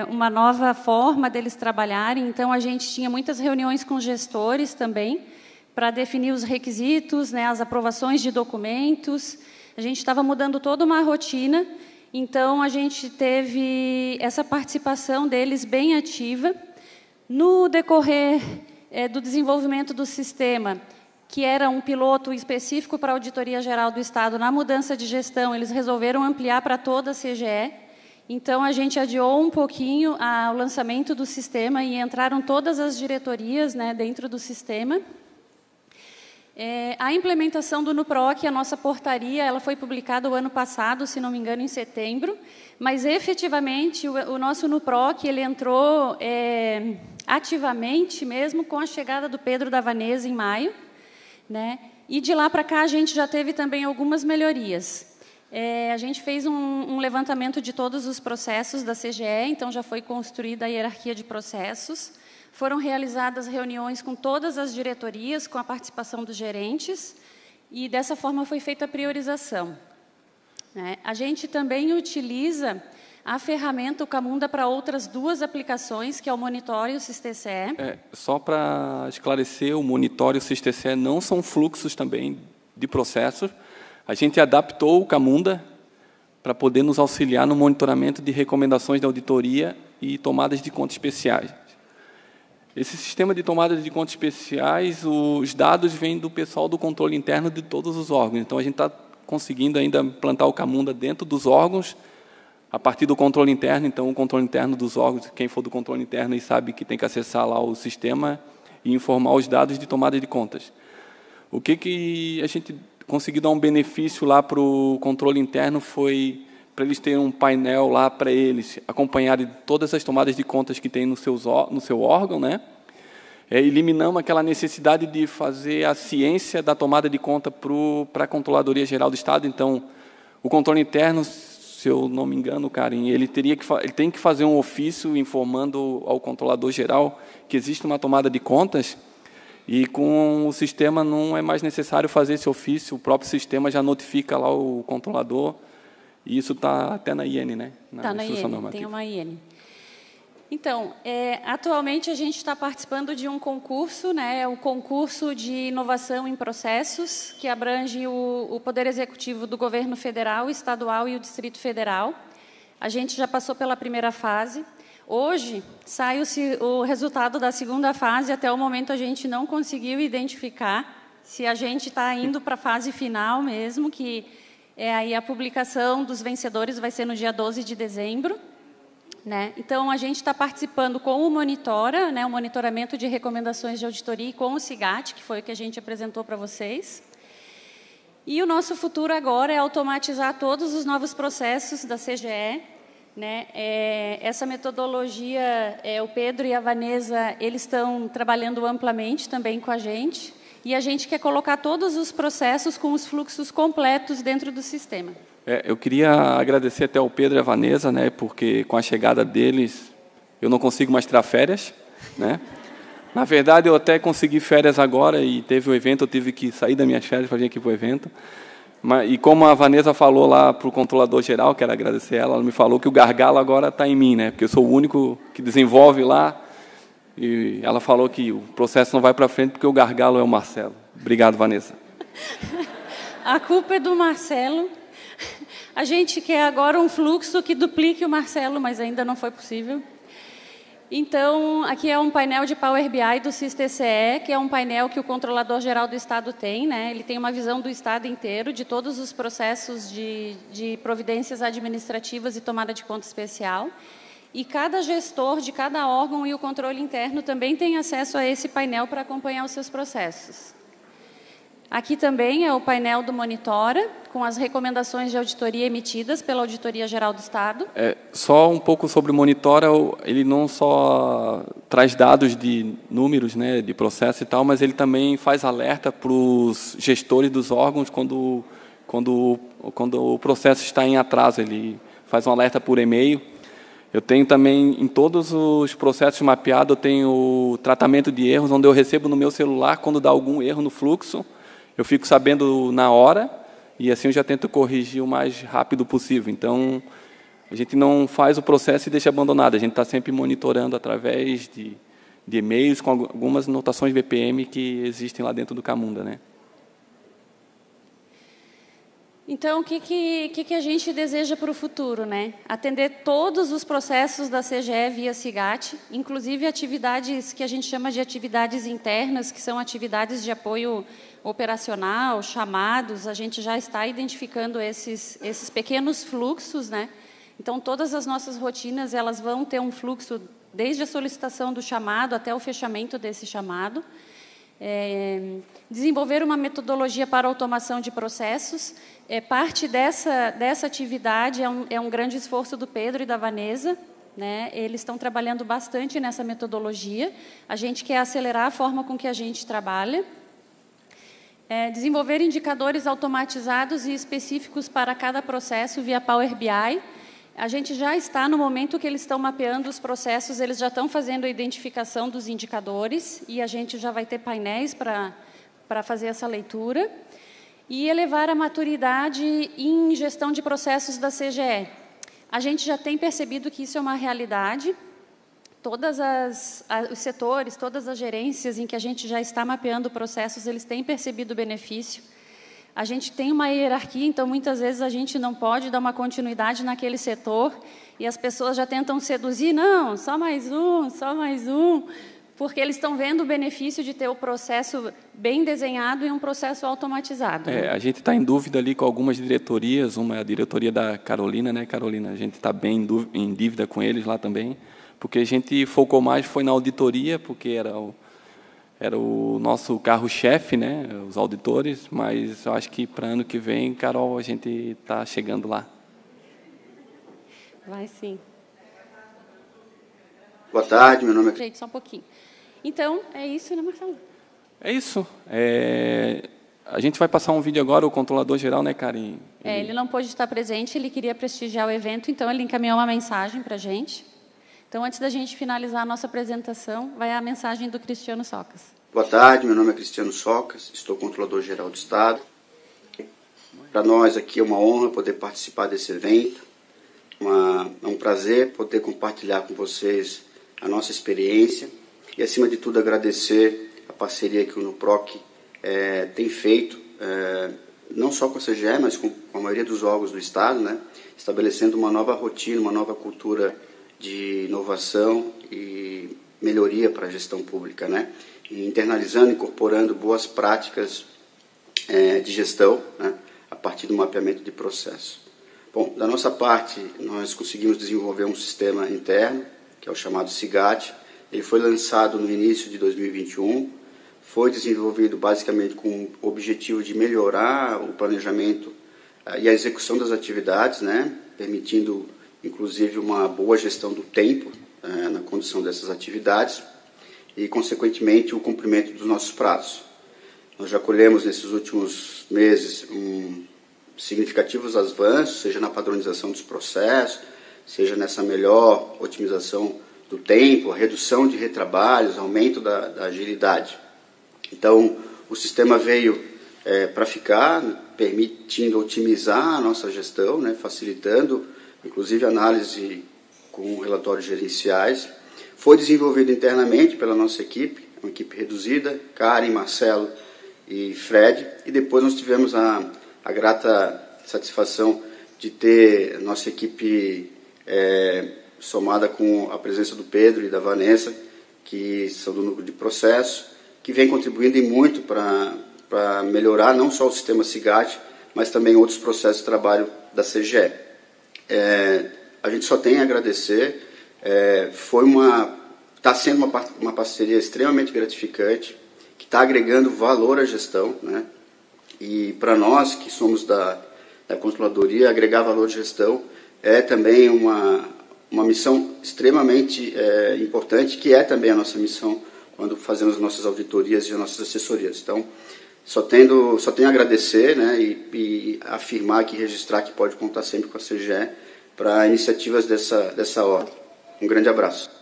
Speaker 12: uma nova forma deles trabalharem, então, a gente tinha muitas reuniões com gestores também, para definir os requisitos, né, as aprovações de documentos. A gente estava mudando toda uma rotina, então a gente teve essa participação deles bem ativa. No decorrer do desenvolvimento do sistema, que era um piloto específico para a Auditoria Geral do Estado, na mudança de gestão, eles resolveram ampliar para toda a CGE. Então, a gente adiou um pouquinho o lançamento do sistema e entraram todas as diretorias, né, dentro do sistema. A implementação do NUPROC, a nossa portaria, ela foi publicada o ano passado, se não me engano, em setembro, mas efetivamente o nosso NUPROC ele entrou ativamente mesmo com a chegada do Pedro e da Vanessa em maio, né? E de lá para cá a gente já teve também algumas melhorias. A gente fez um levantamento de todos os processos da CGE, então já foi construída a hierarquia de processos, foram realizadas reuniões com todas as diretorias, com a participação dos gerentes, e dessa forma foi feita a priorização. A gente também utiliza a ferramenta o Camunda para outras 2 aplicações, que é o Monitor e o SysTCE.
Speaker 11: Só para esclarecer, o Monitor e o SysTCE não são fluxos também de processos. A gente adaptou o Camunda para poder nos auxiliar no monitoramento de recomendações de auditoria e tomadas de contas especiais. Esse sistema de tomadas de contas especiais, os dados vêm do pessoal do controle interno de todos os órgãos. Então, a gente está conseguindo ainda implantar o Camunda dentro dos órgãos, a partir do controle interno. Então, o controle interno dos órgãos, quem for do controle interno e sabe que tem que acessar lá o sistema e informar os dados de tomada de contas. O que a gente conseguiu dar um benefício lá para o controle interno foi para eles terem um painel lá para eles acompanharem todas as tomadas de contas que tem no seu órgão, né? Eliminamos aquela necessidade de fazer a ciência da tomada de conta para a Controladoria Geral do Estado. Então, o controle interno, se eu não me engano, Karen, ele tem que fazer um ofício informando ao controlador geral que existe uma tomada de contas, e com o sistema não é mais necessário fazer esse ofício, o próprio sistema já notifica lá o controlador. E isso está até na IN, né?
Speaker 12: Está na IN, tem uma IN. Então, atualmente a gente está participando de um concurso, né? O concurso de inovação em processos, que abrange o Poder Executivo do Governo Federal, Estadual e o Distrito Federal. A gente já passou pela primeira fase. Hoje, sai o resultado da segunda fase. Até o momento, a gente não conseguiu identificar se a gente está indo para a fase final mesmo, que aí a publicação dos vencedores vai ser no dia 12 de dezembro. Né? Então, a gente está participando com o Monitora, né, o monitoramento de recomendações de auditoria, e com o SIGAT, que foi o que a gente apresentou para vocês. E o nosso futuro agora é automatizar todos os novos processos da CGE. Né? Essa metodologia, o Pedro e a Vanessa, eles estão trabalhando amplamente também com a gente. E a gente quer colocar todos os processos com os fluxos completos dentro do sistema.
Speaker 11: Eu queria agradecer até ao Pedro e a Vanessa, né, porque com a chegada deles eu não consigo mais tirar férias. Né? Na verdade, eu até consegui férias agora e teve o evento, eu tive que sair das minhas férias para vir aqui para o evento. E como a Vanessa falou lá para o controlador geral, quero agradecer ela me falou que o gargalo agora está em mim, né, porque eu sou o único que desenvolve lá. E ela falou que o processo não vai para frente porque o gargalo é o Marcelo. Obrigado, Vanessa.
Speaker 12: A culpa é do Marcelo. A gente quer agora um fluxo que duplique o Marcelo, mas ainda não foi possível. Então, aqui é um painel de Power BI do SysTCE, que é um painel que o Controlador Geral do Estado tem. Né? Ele tem uma visão do Estado inteiro, de todos os processos de providências administrativas e tomada de conta especial. E cada gestor de cada órgão e o controle interno também tem acesso a esse painel para acompanhar os seus processos. Aqui também é o painel do Monitora, com as recomendações de auditoria emitidas pela Auditoria Geral do Estado.
Speaker 11: Só um pouco sobre o Monitora, ele não só traz dados de números, né, de processo e tal, mas ele também faz alerta para os gestores dos órgãos quando o processo está em atraso. Ele faz um alerta por e-mail. Eu tenho também, em todos os processos mapeados, eu tenho o tratamento de erros, onde eu recebo no meu celular, quando dá algum erro no fluxo, eu fico sabendo na hora, e assim eu já tento corrigir o mais rápido possível. Então, a gente não faz o processo e deixa abandonado, a gente está sempre monitorando através de e-mails, com algumas notações BPM que existem lá dentro do Camunda, né?
Speaker 12: Então, o que a gente deseja para o futuro? Né? Atender todos os processos da CGE via SIGAT, inclusive atividades que a gente chama de atividades internas, que são atividades de apoio operacional, chamados. A gente já está identificando esses pequenos fluxos. Né? Então, todas as nossas rotinas elas vão ter um fluxo desde a solicitação do chamado até o fechamento desse chamado. Desenvolver uma metodologia para automação de processos. Parte dessa atividade é um grande esforço do Pedro e da Vanessa, né, eles estão trabalhando bastante nessa metodologia. A gente quer acelerar a forma com que a gente trabalha. Desenvolver indicadores automatizados e específicos para cada processo via Power BI. A gente já está no momento que eles estão mapeando os processos, eles já estão fazendo a identificação dos indicadores e a gente já vai ter painéis para fazer essa leitura. E elevar a maturidade em gestão de processos da CGE. A gente já tem percebido que isso é uma realidade. Todos os setores, todas as gerências em que a gente já está mapeando processos, eles têm percebido o benefício. A gente tem uma hierarquia, então, muitas vezes, a gente não pode dar uma continuidade naquele setor e as pessoas já tentam seduzir, não, só mais um, porque eles estão vendo o benefício de ter o processo bem desenhado e um processo automatizado.
Speaker 11: A gente está em dúvida ali com algumas diretorias, uma é a diretoria da Carolina, né, Carolina? A gente está bem em dívida com eles lá também, porque a gente focou mais, foi na auditoria, porque era o nosso carro-chefe, né, os auditores, mas eu acho que para ano que vem, Carol, a gente está chegando lá.
Speaker 12: Vai sim.
Speaker 13: Boa tarde, meu nome é...
Speaker 12: Gente, só um pouquinho. Então, é isso, né, Marcelo?
Speaker 11: É isso. A gente vai passar um vídeo agora, o controlador-geral, né, Karen?
Speaker 12: Ele não pôde estar presente, ele queria prestigiar o evento, então ele encaminhou uma mensagem para a gente. Então, antes da gente finalizar a nossa apresentação, vai a mensagem do Cristiano Socas.
Speaker 13: Boa tarde, meu nome é Cristiano Socas, estou controlador-geral do Estado. Para nós aqui é uma honra poder participar desse evento. É um prazer poder compartilhar com vocês a nossa experiência e, acima de tudo, agradecer a parceria que o NUPROC tem feito, não só com a CGE, mas com a maioria dos órgãos do Estado, né, estabelecendo uma nova rotina, uma nova cultura de inovação e melhoria para a gestão pública, né, internalizando, incorporando boas práticas de gestão, né, a partir do mapeamento de processo. Bom, da nossa parte, nós conseguimos desenvolver um sistema interno, que é o chamado SIGAT. Ele foi lançado no início de 2021, foi desenvolvido basicamente com o objetivo de melhorar o planejamento e a execução das atividades, né, permitindo, inclusive, uma boa gestão do tempo na condução dessas atividades e, consequentemente, o cumprimento dos nossos prazos. Nós já colhemos, nesses últimos meses, significativos avanços, seja na padronização dos processos, seja nessa melhor otimização do tempo, a redução de retrabalhos, aumento da agilidade. Então, o sistema veio para ficar, permitindo otimizar a nossa gestão, né, facilitando, inclusive, análise com relatórios gerenciais. Foi desenvolvido internamente pela nossa equipe, uma equipe reduzida, Karen, Marcelo e Fred, e depois nós tivemos a grata satisfação de ter nossa equipe somada com a presença do Pedro e da Vanessa, que são do núcleo de processo, que vem contribuindo muito para melhorar não só o sistema SIGAT, mas também outros processos de trabalho da CGE. A gente só tem a agradecer, está sendo uma parceria extremamente gratificante, que está agregando valor à gestão, né? E para nós, que somos da controladoria, agregar valor de gestão é também uma missão extremamente importante, que é também a nossa missão quando fazemos as nossas auditorias e as nossas assessorias. Então, só tenho a agradecer, né, e afirmar aqui, registrar que pode contar sempre com a CGE para iniciativas dessa ordem. Um grande abraço.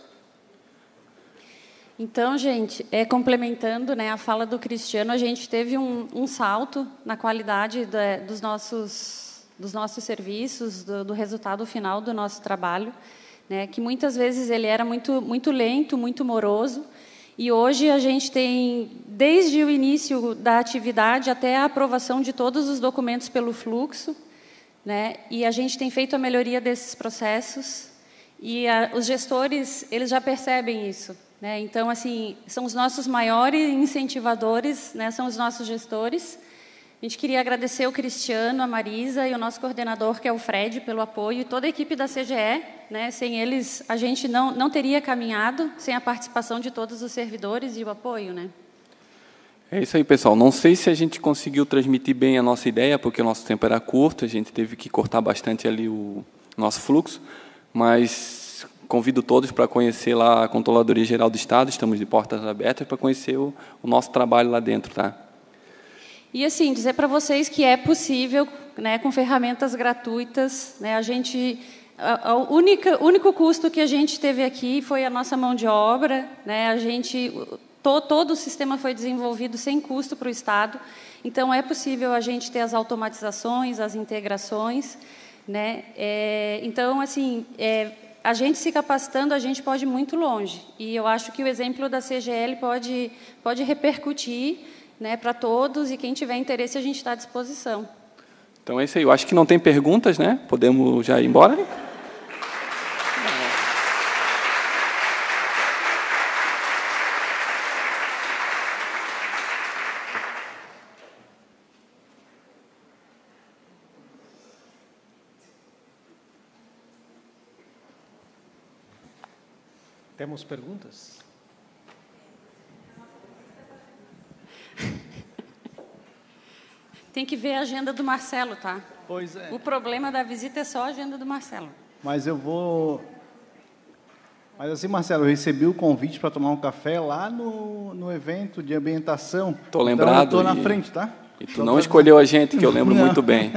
Speaker 12: Então, gente, complementando, né, a fala do Cristiano, a gente teve um salto na qualidade dos nossos serviços, do resultado final do nosso trabalho, né, que muitas vezes ele era muito lento, muito moroso, e hoje a gente tem, desde o início da atividade até a aprovação de todos os documentos pelo fluxo, né, e a gente tem feito a melhoria desses processos, e os gestores, eles já percebem isso. Né? Então, assim, são os nossos maiores incentivadores, né? São os nossos gestores. A gente queria agradecer o Cristiano, a Marisa e o nosso coordenador, que é o Fred, pelo apoio, e toda a equipe da CGE. Né? Sem eles, a gente não teria caminhado, sem a participação de todos os servidores e o apoio. Né?
Speaker 11: É isso aí, pessoal. Não sei se a gente conseguiu transmitir bem a nossa ideia, porque o nosso tempo era curto, a gente teve que cortar bastante ali o nosso fluxo, mas convido todos para conhecer lá a Controladoria Geral do Estado, estamos de portas abertas para conhecer o nosso trabalho lá dentro, tá?
Speaker 12: E, assim, dizer para vocês que é possível, né, com ferramentas gratuitas, né, o único custo que a gente teve aqui foi a nossa mão de obra, né, todo o sistema foi desenvolvido sem custo para o Estado, então é possível a gente ter as automatizações, as integrações, né, então, assim, a gente se capacitando, a gente pode ir muito longe, e eu acho que o exemplo da CGL pode repercutir, né, para todos, e quem tiver interesse, a gente está à disposição.
Speaker 11: Então é isso aí. Eu acho que não tem perguntas, né? Podemos já ir embora?
Speaker 5: Temos perguntas?
Speaker 12: Tem que ver a agenda do Marcelo, tá?
Speaker 10: Pois é.
Speaker 12: O problema da visita é só a agenda do Marcelo.
Speaker 10: Mas eu vou... Mas assim, Marcelo, eu recebi o convite para tomar um café lá no evento de ambientação.
Speaker 11: Estou lembrado.
Speaker 10: Então, eu estou na frente, tá?
Speaker 11: E tu não escolheu a gente, que eu lembro muito bem.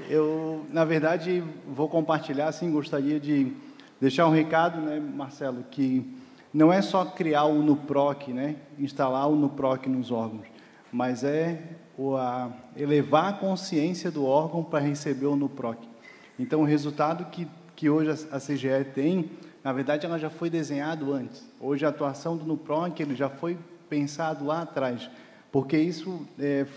Speaker 10: Eu, na verdade, vou compartilhar, assim, gostaria de deixar um recado, né, Marcelo, que não é só criar o NUPROC, né, instalar o NUPROC nos órgãos, mas elevar a consciência do órgão para receber o NUPROC. Então, o resultado que hoje a CGE tem, na verdade, ela já foi desenhado antes. Hoje, a atuação do NUPROC ele já foi pensado lá atrás, porque isso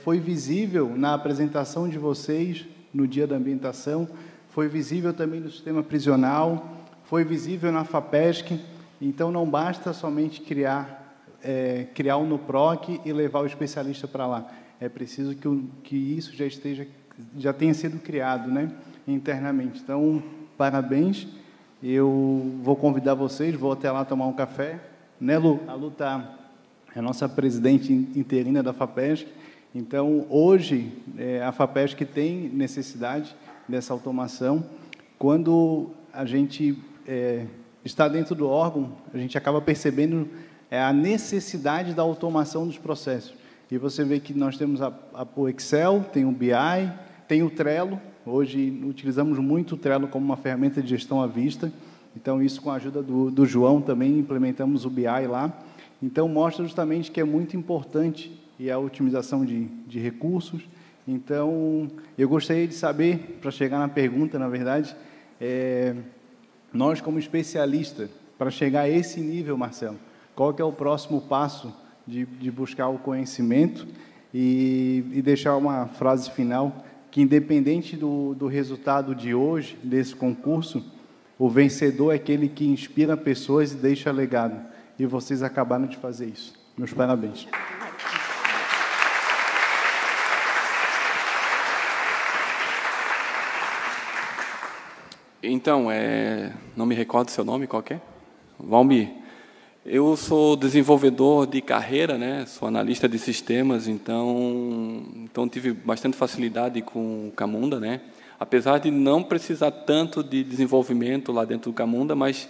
Speaker 10: foi visível na apresentação de vocês no dia da ambientação, foi visível também no sistema prisional, foi visível na FAPESC. Então, não basta somente criar o NUPROC e levar o especialista para lá. É preciso que isso já tenha sido criado, né, internamente. Então, parabéns. Eu vou convidar vocês, vou até lá tomar um café. Né, Lu? A Lu é a nossa presidente interina da FAPESC. Então, hoje, a FAPESC tem necessidade dessa automação. Quando a gente está dentro do órgão, a gente acaba percebendo a necessidade da automação dos processos. E você vê que nós temos o Excel, tem o BI, tem o Trello. Hoje utilizamos muito o Trello como uma ferramenta de gestão à vista. Então, isso com a ajuda do João também implementamos o BI lá. Então, mostra justamente que é muito importante a otimização de recursos. Então, eu gostaria de saber, para chegar na pergunta, na verdade, nós como especialista, para chegar a esse nível, Marcelo, qual que é o próximo passo de buscar o conhecimento e deixar uma frase final, que independente do resultado de hoje, desse concurso, o vencedor é aquele que inspira pessoas e deixa legado. E vocês acabaram de fazer isso. Meus parabéns.
Speaker 11: Então, não me recordo seu nome, qual que é? Valmir. Eu sou desenvolvedor de carreira, né? Sou analista de sistemas, então tive bastante facilidade com o Camunda, né? Apesar de não precisar tanto de desenvolvimento lá dentro do Camunda, mas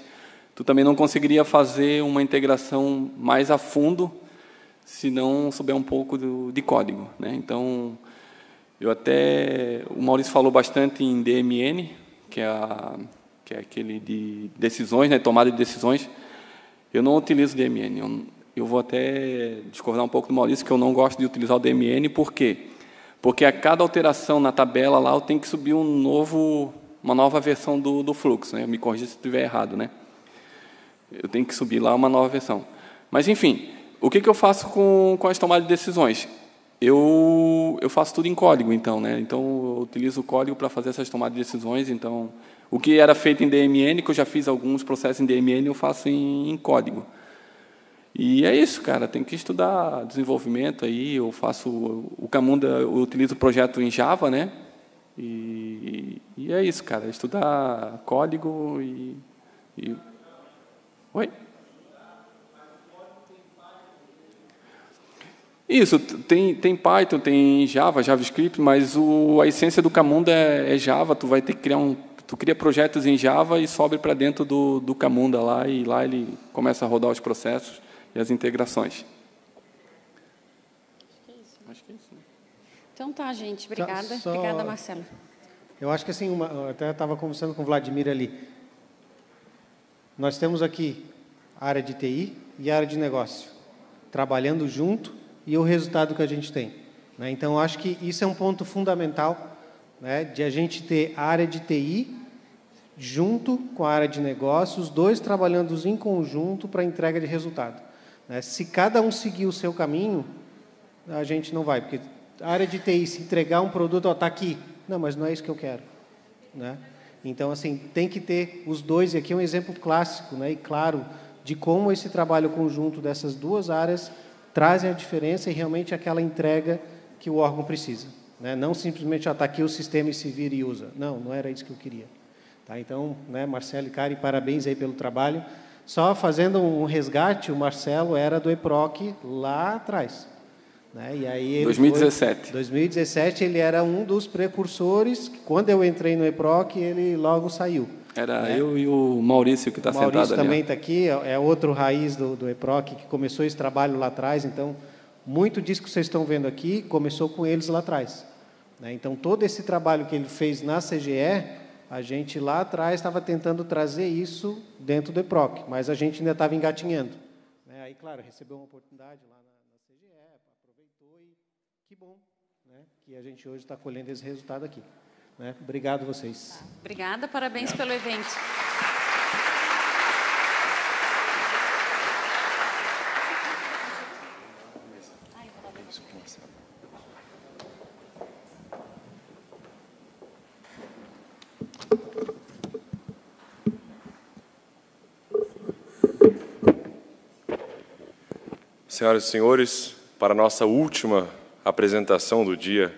Speaker 11: tu também não conseguiria fazer uma integração mais a fundo se não souber um pouco de código, né? Então, o Maurício falou bastante em DMN, que é aquele de decisões, né? Tomada de decisões. Eu não utilizo DMN. Eu vou até discordar um pouco do Maurício, que eu não gosto de utilizar o DMN. Por quê? Porque a cada alteração na tabela lá, eu tenho que subir uma nova versão do fluxo, né? Me corrija se estiver errado, né? Eu tenho que subir lá uma nova versão. Mas, enfim, o que eu faço com as tomadas de decisões? Eu faço tudo em código, então, né? Então, eu utilizo o código para fazer essas tomadas de decisões. Então, o que era feito em DMN, que eu já fiz alguns processos em DMN, eu faço em código. E é isso, cara. Tem que estudar desenvolvimento aí. Eu faço o Camunda, eu utilizo o projeto em Java, né? E é isso, cara. Estudar código e... Oi? Isso, tem Python, tem Java, JavaScript, mas a essência do Camunda é Java. Tu vai ter que criar tu cria projetos em Java e sobe para dentro do Camunda lá, e lá ele começa a rodar os processos e as integrações. Acho que é isso, né?
Speaker 12: Então tá, gente. Obrigada.
Speaker 14: Só...
Speaker 12: Obrigada, Marcelo.
Speaker 14: Eu acho que assim, eu até estava conversando com o Vladimir ali. Nós temos aqui a área de TI e a área de negócio, trabalhando junto, e o resultado que a gente tem, né? Então, eu acho que isso é um ponto fundamental, né, de a gente ter a área de TI junto com a área de negócio, os dois trabalhando em conjunto para a entrega de resultado, né? Se cada um seguir o seu caminho, a gente não vai, porque a área de TI, se entregar um produto, está aqui, não, mas não é isso que eu quero, né? Então, assim, tem que ter os dois, e aqui é um exemplo clássico, né, e claro, de como esse trabalho conjunto dessas duas áreas trazem a diferença e realmente aquela entrega que o órgão precisa, né? Não simplesmente está aqui o sistema e se vira e usa. Não, não era isso que eu queria. Tá? Então, né, Marcelo e Karen, parabéns aí pelo trabalho. Só fazendo um resgate, o Marcelo era do EPROC lá atrás, né? E aí ele
Speaker 11: 2017.
Speaker 14: 2017 ele era um dos precursores. Quando eu entrei no EPROC, ele logo saiu.
Speaker 11: Era,
Speaker 14: né?
Speaker 11: Eu e o Maurício que está sentado ali.
Speaker 14: O Maurício também está aqui, é outro raiz do EPROC que começou esse trabalho lá atrás. Então, muito disso que vocês estão vendo aqui começou com eles lá atrás, né? Então, todo esse trabalho que ele fez na CGE, a gente lá atrás estava tentando trazer isso dentro do EPROC, mas a gente ainda estava engatinhando, né? Aí, claro, recebeu uma oportunidade lá na CGE, aproveitou e que bom, né, que a gente hoje está colhendo esse resultado aqui, né? Obrigado a vocês.
Speaker 12: Obrigada, parabéns pelo evento.
Speaker 1: Senhoras e senhores, para a nossa última apresentação do dia,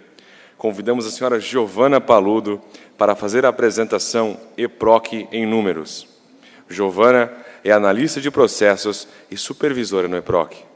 Speaker 1: convidamos a senhora Giovana Paludo para fazer a apresentação EPROC em números. Giovana é analista de processos e supervisora no EPROC.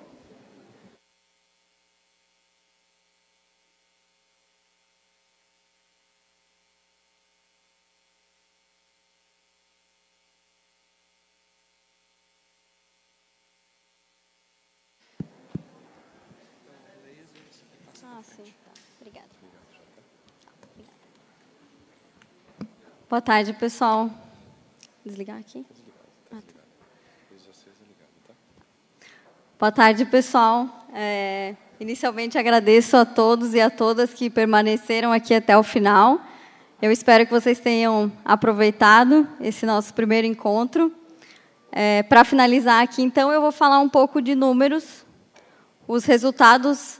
Speaker 15: Boa tarde, pessoal. Desligar aqui? Ah, tá. Boa tarde, pessoal. Inicialmente, agradeço a todos e a todas que permaneceram aqui até o final. Eu espero que vocês tenham aproveitado esse nosso primeiro encontro. Para finalizar aqui, então, eu vou falar um pouco de números, os resultados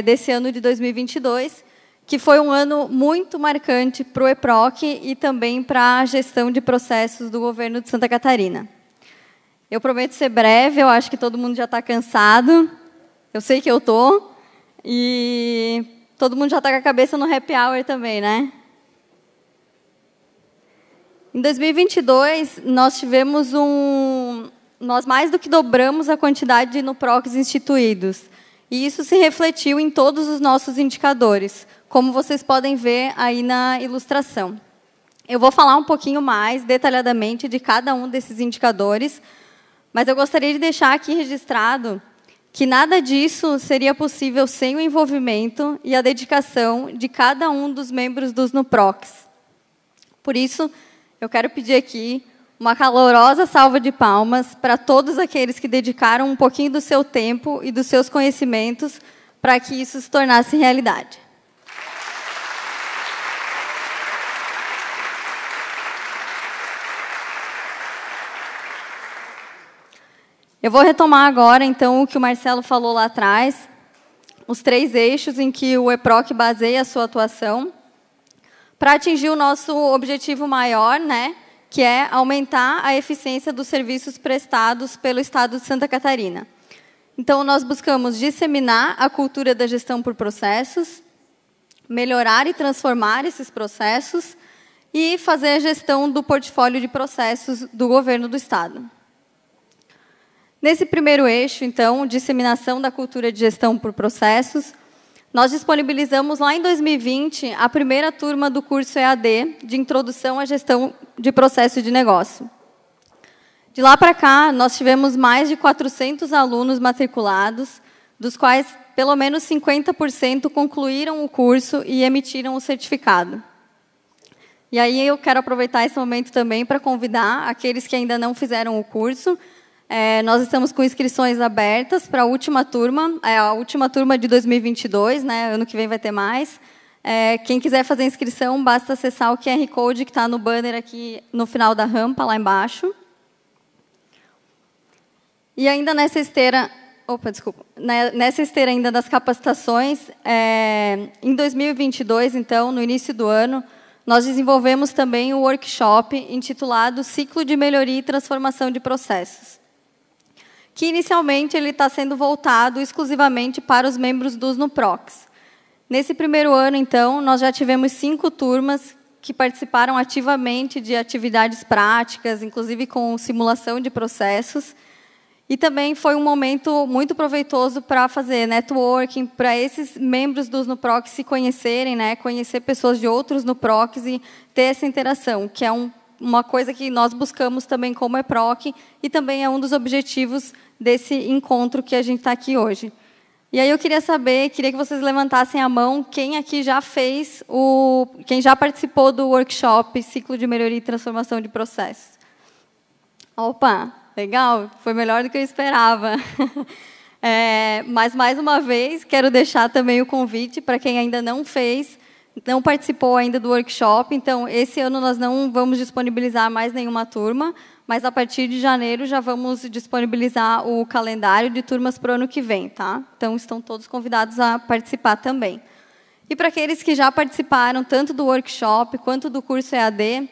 Speaker 15: desse ano de 2022, que foi um ano muito marcante para o EPROC e também para a gestão de processos do governo de Santa Catarina. Eu prometo ser breve, eu acho que todo mundo já está cansado, eu sei que eu estou, e todo mundo já está com a cabeça no happy hour também, né? Em 2022, nós tivemos nós mais do que dobramos a quantidade de NUPROCs instituídos, e isso se refletiu em todos os nossos indicadores, como vocês podem ver aí na ilustração. Eu vou falar um pouquinho mais detalhadamente de cada um desses indicadores, mas eu gostaria de deixar aqui registrado que nada disso seria possível sem o envolvimento e a dedicação de cada um dos membros dos NUPROCs. Por isso, eu quero pedir aqui uma calorosa salva de palmas para todos aqueles que dedicaram um pouquinho do seu tempo e dos seus conhecimentos para que isso se tornasse realidade. Eu vou retomar agora, então, o que o Marcelo falou lá atrás, os 3 eixos em que o EPROC baseia a sua atuação, para atingir o nosso objetivo maior, né, que é aumentar a eficiência dos serviços prestados pelo Estado de Santa Catarina. Então, nós buscamos disseminar a cultura da gestão por processos, melhorar e transformar esses processos e fazer a gestão do portfólio de processos do governo do Estado. Nesse primeiro eixo, então, disseminação da cultura de gestão por processos, nós disponibilizamos lá em 2020 a primeira turma do curso EAD de Introdução à Gestão de Processo de Negócio. De lá para cá, nós tivemos mais de 400 alunos matriculados, dos quais pelo menos 50% concluíram o curso e emitiram o certificado. E aí eu quero aproveitar esse momento também para convidar aqueles que ainda não fizeram o curso. Nós estamos com inscrições abertas para a última turma de 2022, né? Ano que vem vai ter mais. Quem quiser fazer inscrição, basta acessar o QR Code que está no banner aqui no final da rampa, lá embaixo. E ainda nessa esteira... Nessa esteira ainda das capacitações, em 2022, então, no início do ano, nós desenvolvemos também o workshop intitulado Ciclo de Melhoria e Transformação de Processos, que inicialmente ele está sendo voltado exclusivamente para os membros dos NUPROCs. Nesse primeiro ano, então, nós já tivemos 5 turmas que participaram ativamente de atividades práticas, inclusive com simulação de processos. E também foi um momento muito proveitoso para fazer networking, para esses membros dos NUPROCs se conhecerem, né, conhecer pessoas de outros NUPROCs e ter essa interação, que é uma coisa que nós buscamos também como EPROC e também é um dos objetivos desse encontro que a gente está aqui hoje. E aí eu queria que vocês levantassem a mão quem aqui já quem já participou do workshop Ciclo de Melhoria e Transformação de Processos. Opa! Legal, foi melhor do que eu esperava. Mas, mais uma vez, quero deixar também o convite para quem ainda não participou ainda do workshop. Então, esse ano nós não vamos disponibilizar mais nenhuma turma, mas a partir de janeiro já vamos disponibilizar o calendário de turmas para o ano que vem. Tá? Então, estão todos convidados a participar também. E para aqueles que já participaram tanto do workshop quanto do curso EAD,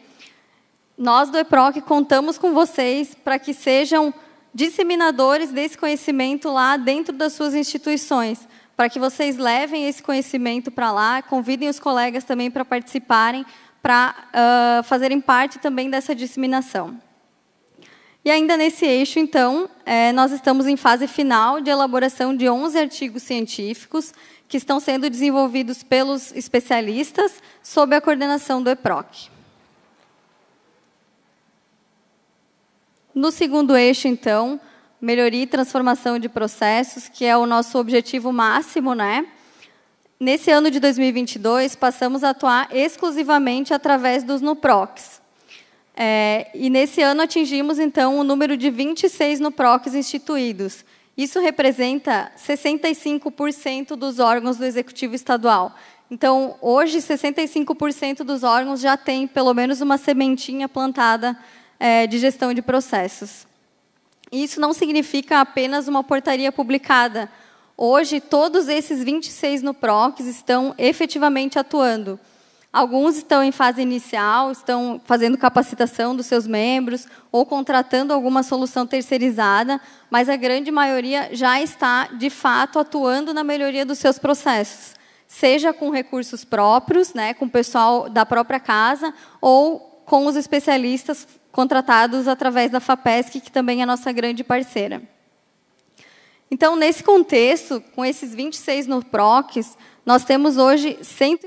Speaker 15: nós do EPROC contamos com vocês para que sejam disseminadores desse conhecimento lá dentro das suas instituições, para que vocês levem esse conhecimento para lá, convidem os colegas também para participarem, para fazerem parte também dessa disseminação. E ainda nesse eixo, então, nós estamos em fase final de elaboração de 11 artigos científicos que estão sendo desenvolvidos pelos especialistas sob a coordenação do EPROC. No segundo eixo, então, melhoria e transformação de processos, que é o nosso objetivo máximo, né? Nesse ano de 2022, passamos a atuar exclusivamente através dos NUPROCs. E nesse ano atingimos, então, o número de 26 NUPROCs instituídos. Isso representa 65% dos órgãos do Executivo Estadual. Então, hoje, 65% dos órgãos já têm pelo menos uma sementinha plantada de gestão de processos. Isso não significa apenas uma portaria publicada. Hoje, todos esses 26 NUPROCs estão efetivamente atuando. Alguns estão em fase inicial, estão fazendo capacitação dos seus membros ou contratando alguma solução terceirizada, mas a grande maioria já está, de fato, atuando na melhoria dos seus processos, seja com recursos próprios, né, com o pessoal da própria casa, ou com os especialistas contratados através da FAPESC, que também é a nossa grande parceira. Então, nesse contexto, com esses 26 NUPROCs, nós temos hoje 100...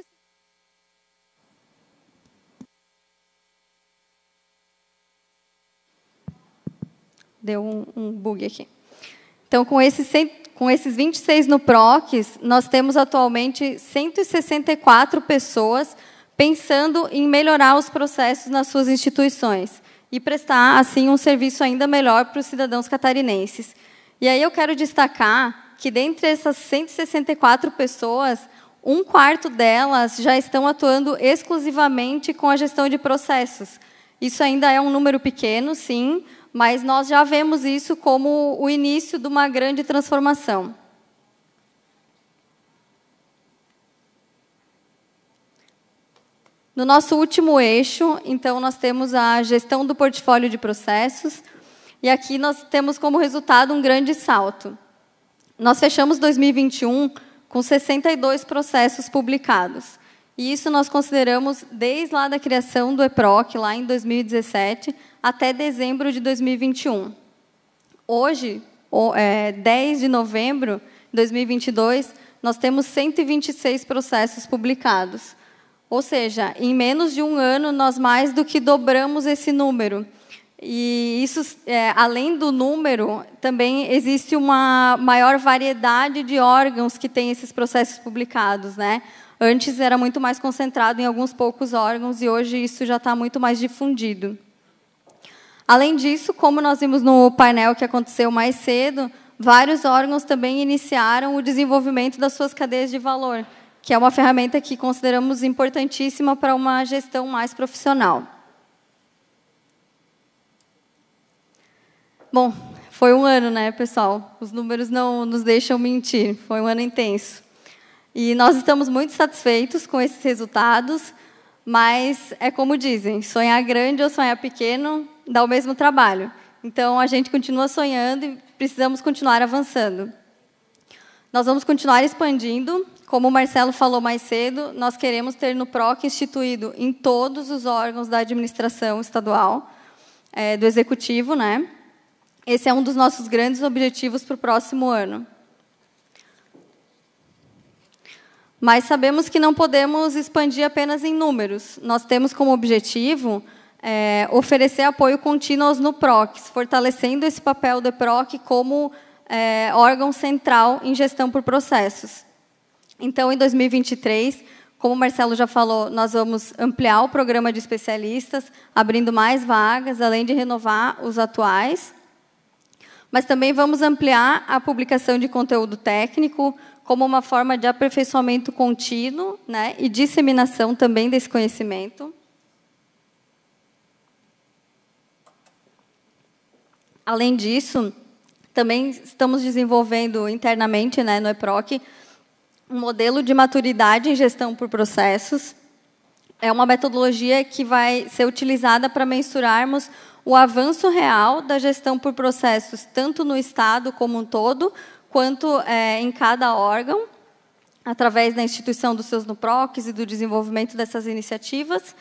Speaker 15: Deu um bug aqui. Então, com esses 26 NUPROCs, nós temos atualmente 164 pessoas pensando em melhorar os processos nas suas instituições e prestar, assim, um serviço ainda melhor para os cidadãos catarinenses. E aí eu quero destacar que, dentre essas 164 pessoas, 1/4 delas já estão atuando exclusivamente com a gestão de processos. Isso ainda é um número pequeno, sim, mas nós já vemos isso como o início de uma grande transformação. No nosso último eixo, então, nós temos a gestão do portfólio de processos, e aqui nós temos como resultado um grande salto. Nós fechamos 2021 com 62 processos publicados, e isso nós consideramos desde lá da criação do EPROC, lá em 2017, até dezembro de 2021. Hoje, 10 de novembro de 2022, nós temos 126 processos publicados. Ou seja, em menos de um ano, nós mais do que dobramos esse número. E isso, além do número, também existe uma maior variedade de órgãos que têm esses processos publicados, né? Antes era muito mais concentrado em alguns poucos órgãos e hoje isso já está muito mais difundido. Além disso, como nós vimos no painel que aconteceu mais cedo, vários órgãos também iniciaram o desenvolvimento das suas cadeias de valor, que é uma ferramenta que consideramos importantíssima para uma gestão mais profissional. Bom, foi um ano, né, pessoal? Os números não nos deixam mentir, foi um ano intenso. E nós estamos muito satisfeitos com esses resultados, mas é como dizem, sonhar grande ou sonhar pequeno dá o mesmo trabalho. Então, a gente continua sonhando e precisamos continuar avançando. Nós vamos continuar expandindo. Como o Marcelo falou mais cedo, nós queremos ter no PROC instituído em todos os órgãos da administração estadual, do Executivo, né? Esse é um dos nossos grandes objetivos para o próximo ano. Mas sabemos que não podemos expandir apenas em números. Nós temos como objetivo oferecer apoio contínuo aos NUPROCs, fortalecendo esse papel do EPROC como órgão central em gestão por processos. Então, em 2023, como o Marcelo já falou, nós vamos ampliar o programa de especialistas, abrindo mais vagas, além de renovar os atuais. Mas também vamos ampliar a publicação de conteúdo técnico como uma forma de aperfeiçoamento contínuo, né, e disseminação também desse conhecimento. Além disso, também estamos desenvolvendo internamente, né, no EPROC, um modelo de maturidade em gestão por processos. É uma metodologia que vai ser utilizada para mensurarmos o avanço real da gestão por processos, tanto no Estado como um todo, quanto em cada órgão, através da instituição dos seus NUPROCs e do desenvolvimento dessas iniciativas.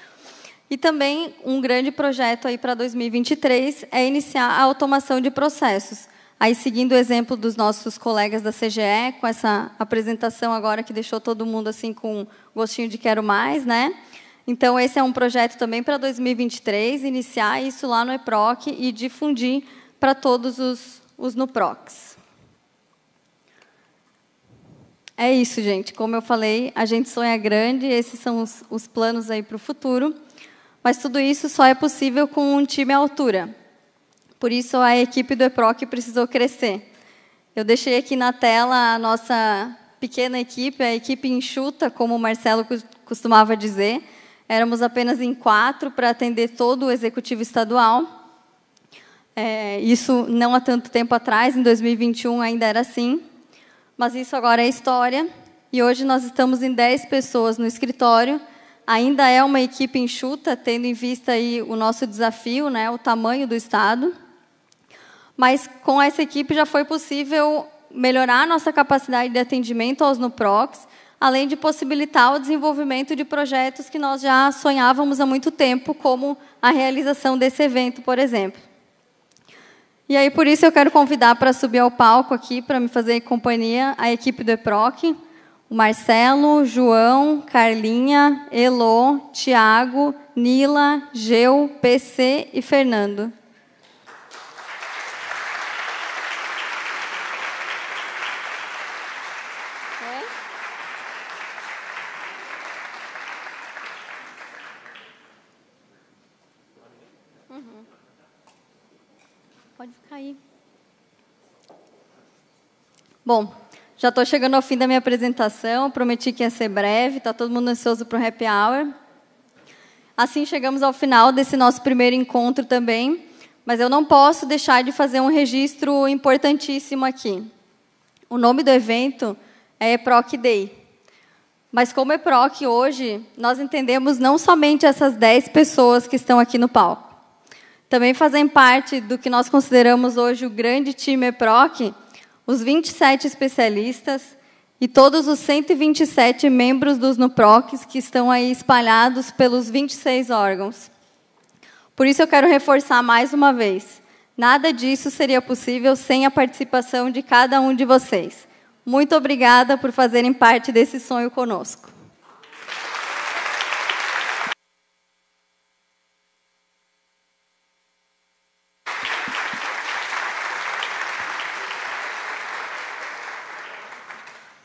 Speaker 15: E também um grande projeto aí para 2023 é iniciar a automação de processos. Aí, seguindo o exemplo dos nossos colegas da CGE, com essa apresentação agora que deixou todo mundo assim com gostinho de quero mais, né? Então, esse é um projeto também para 2023, iniciar isso lá no EPROC e difundir para todos os NUPROCs. É isso, gente. Como eu falei, a gente sonha grande, esses são os planos aí para o futuro, mas tudo isso só é possível com um time à altura. Por isso, a equipe do EPROC precisou crescer. Eu deixei aqui na tela a nossa pequena equipe, a equipe enxuta, como o Marcelo costumava dizer. Éramos apenas em 4 para atender todo o Executivo Estadual. Isso não há tanto tempo atrás, em 2021 ainda era assim. Mas isso agora é história. E hoje nós estamos em 10 pessoas no escritório. Ainda é uma equipe enxuta, tendo em vista aí o nosso desafio, né, o tamanho do Estado. Mas com essa equipe já foi possível melhorar a nossa capacidade de atendimento aos NUPROCs, além de possibilitar o desenvolvimento de projetos que nós já sonhávamos há muito tempo, como a realização desse evento, por exemplo. E aí, por isso, eu quero convidar para subir ao palco aqui, para me fazer companhia, a equipe do EPROC, o Marcelo, João, Carlinha, Elô, Tiago, Nila, Geu, PC e Fernando. Pode ficar aí. Bom, já estou chegando ao fim da minha apresentação, prometi que ia ser breve, está todo mundo ansioso para o happy hour. Assim, chegamos ao final desse nosso primeiro encontro também, mas eu não posso deixar de fazer um registro importantíssimo aqui. O nome do evento é EPROC Day. Mas como EPROC hoje, nós entendemos não somente essas 10 pessoas que estão aqui no palco. Também fazem parte do que nós consideramos hoje o grande time EPROC, os 27 especialistas e todos os 127 membros dos NUPROCs que estão aí espalhados pelos 26 órgãos. Por isso eu quero reforçar mais uma vez, nada disso seria possível sem a participação de cada um de vocês. Muito obrigada por fazerem parte desse sonho conosco.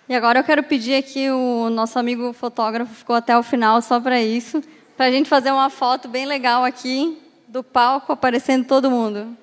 Speaker 15: E agora eu quero pedir aqui, o nosso amigo fotógrafo ficou até o final só para isso, para a gente fazer uma foto bem legal aqui do palco, aparecendo todo mundo.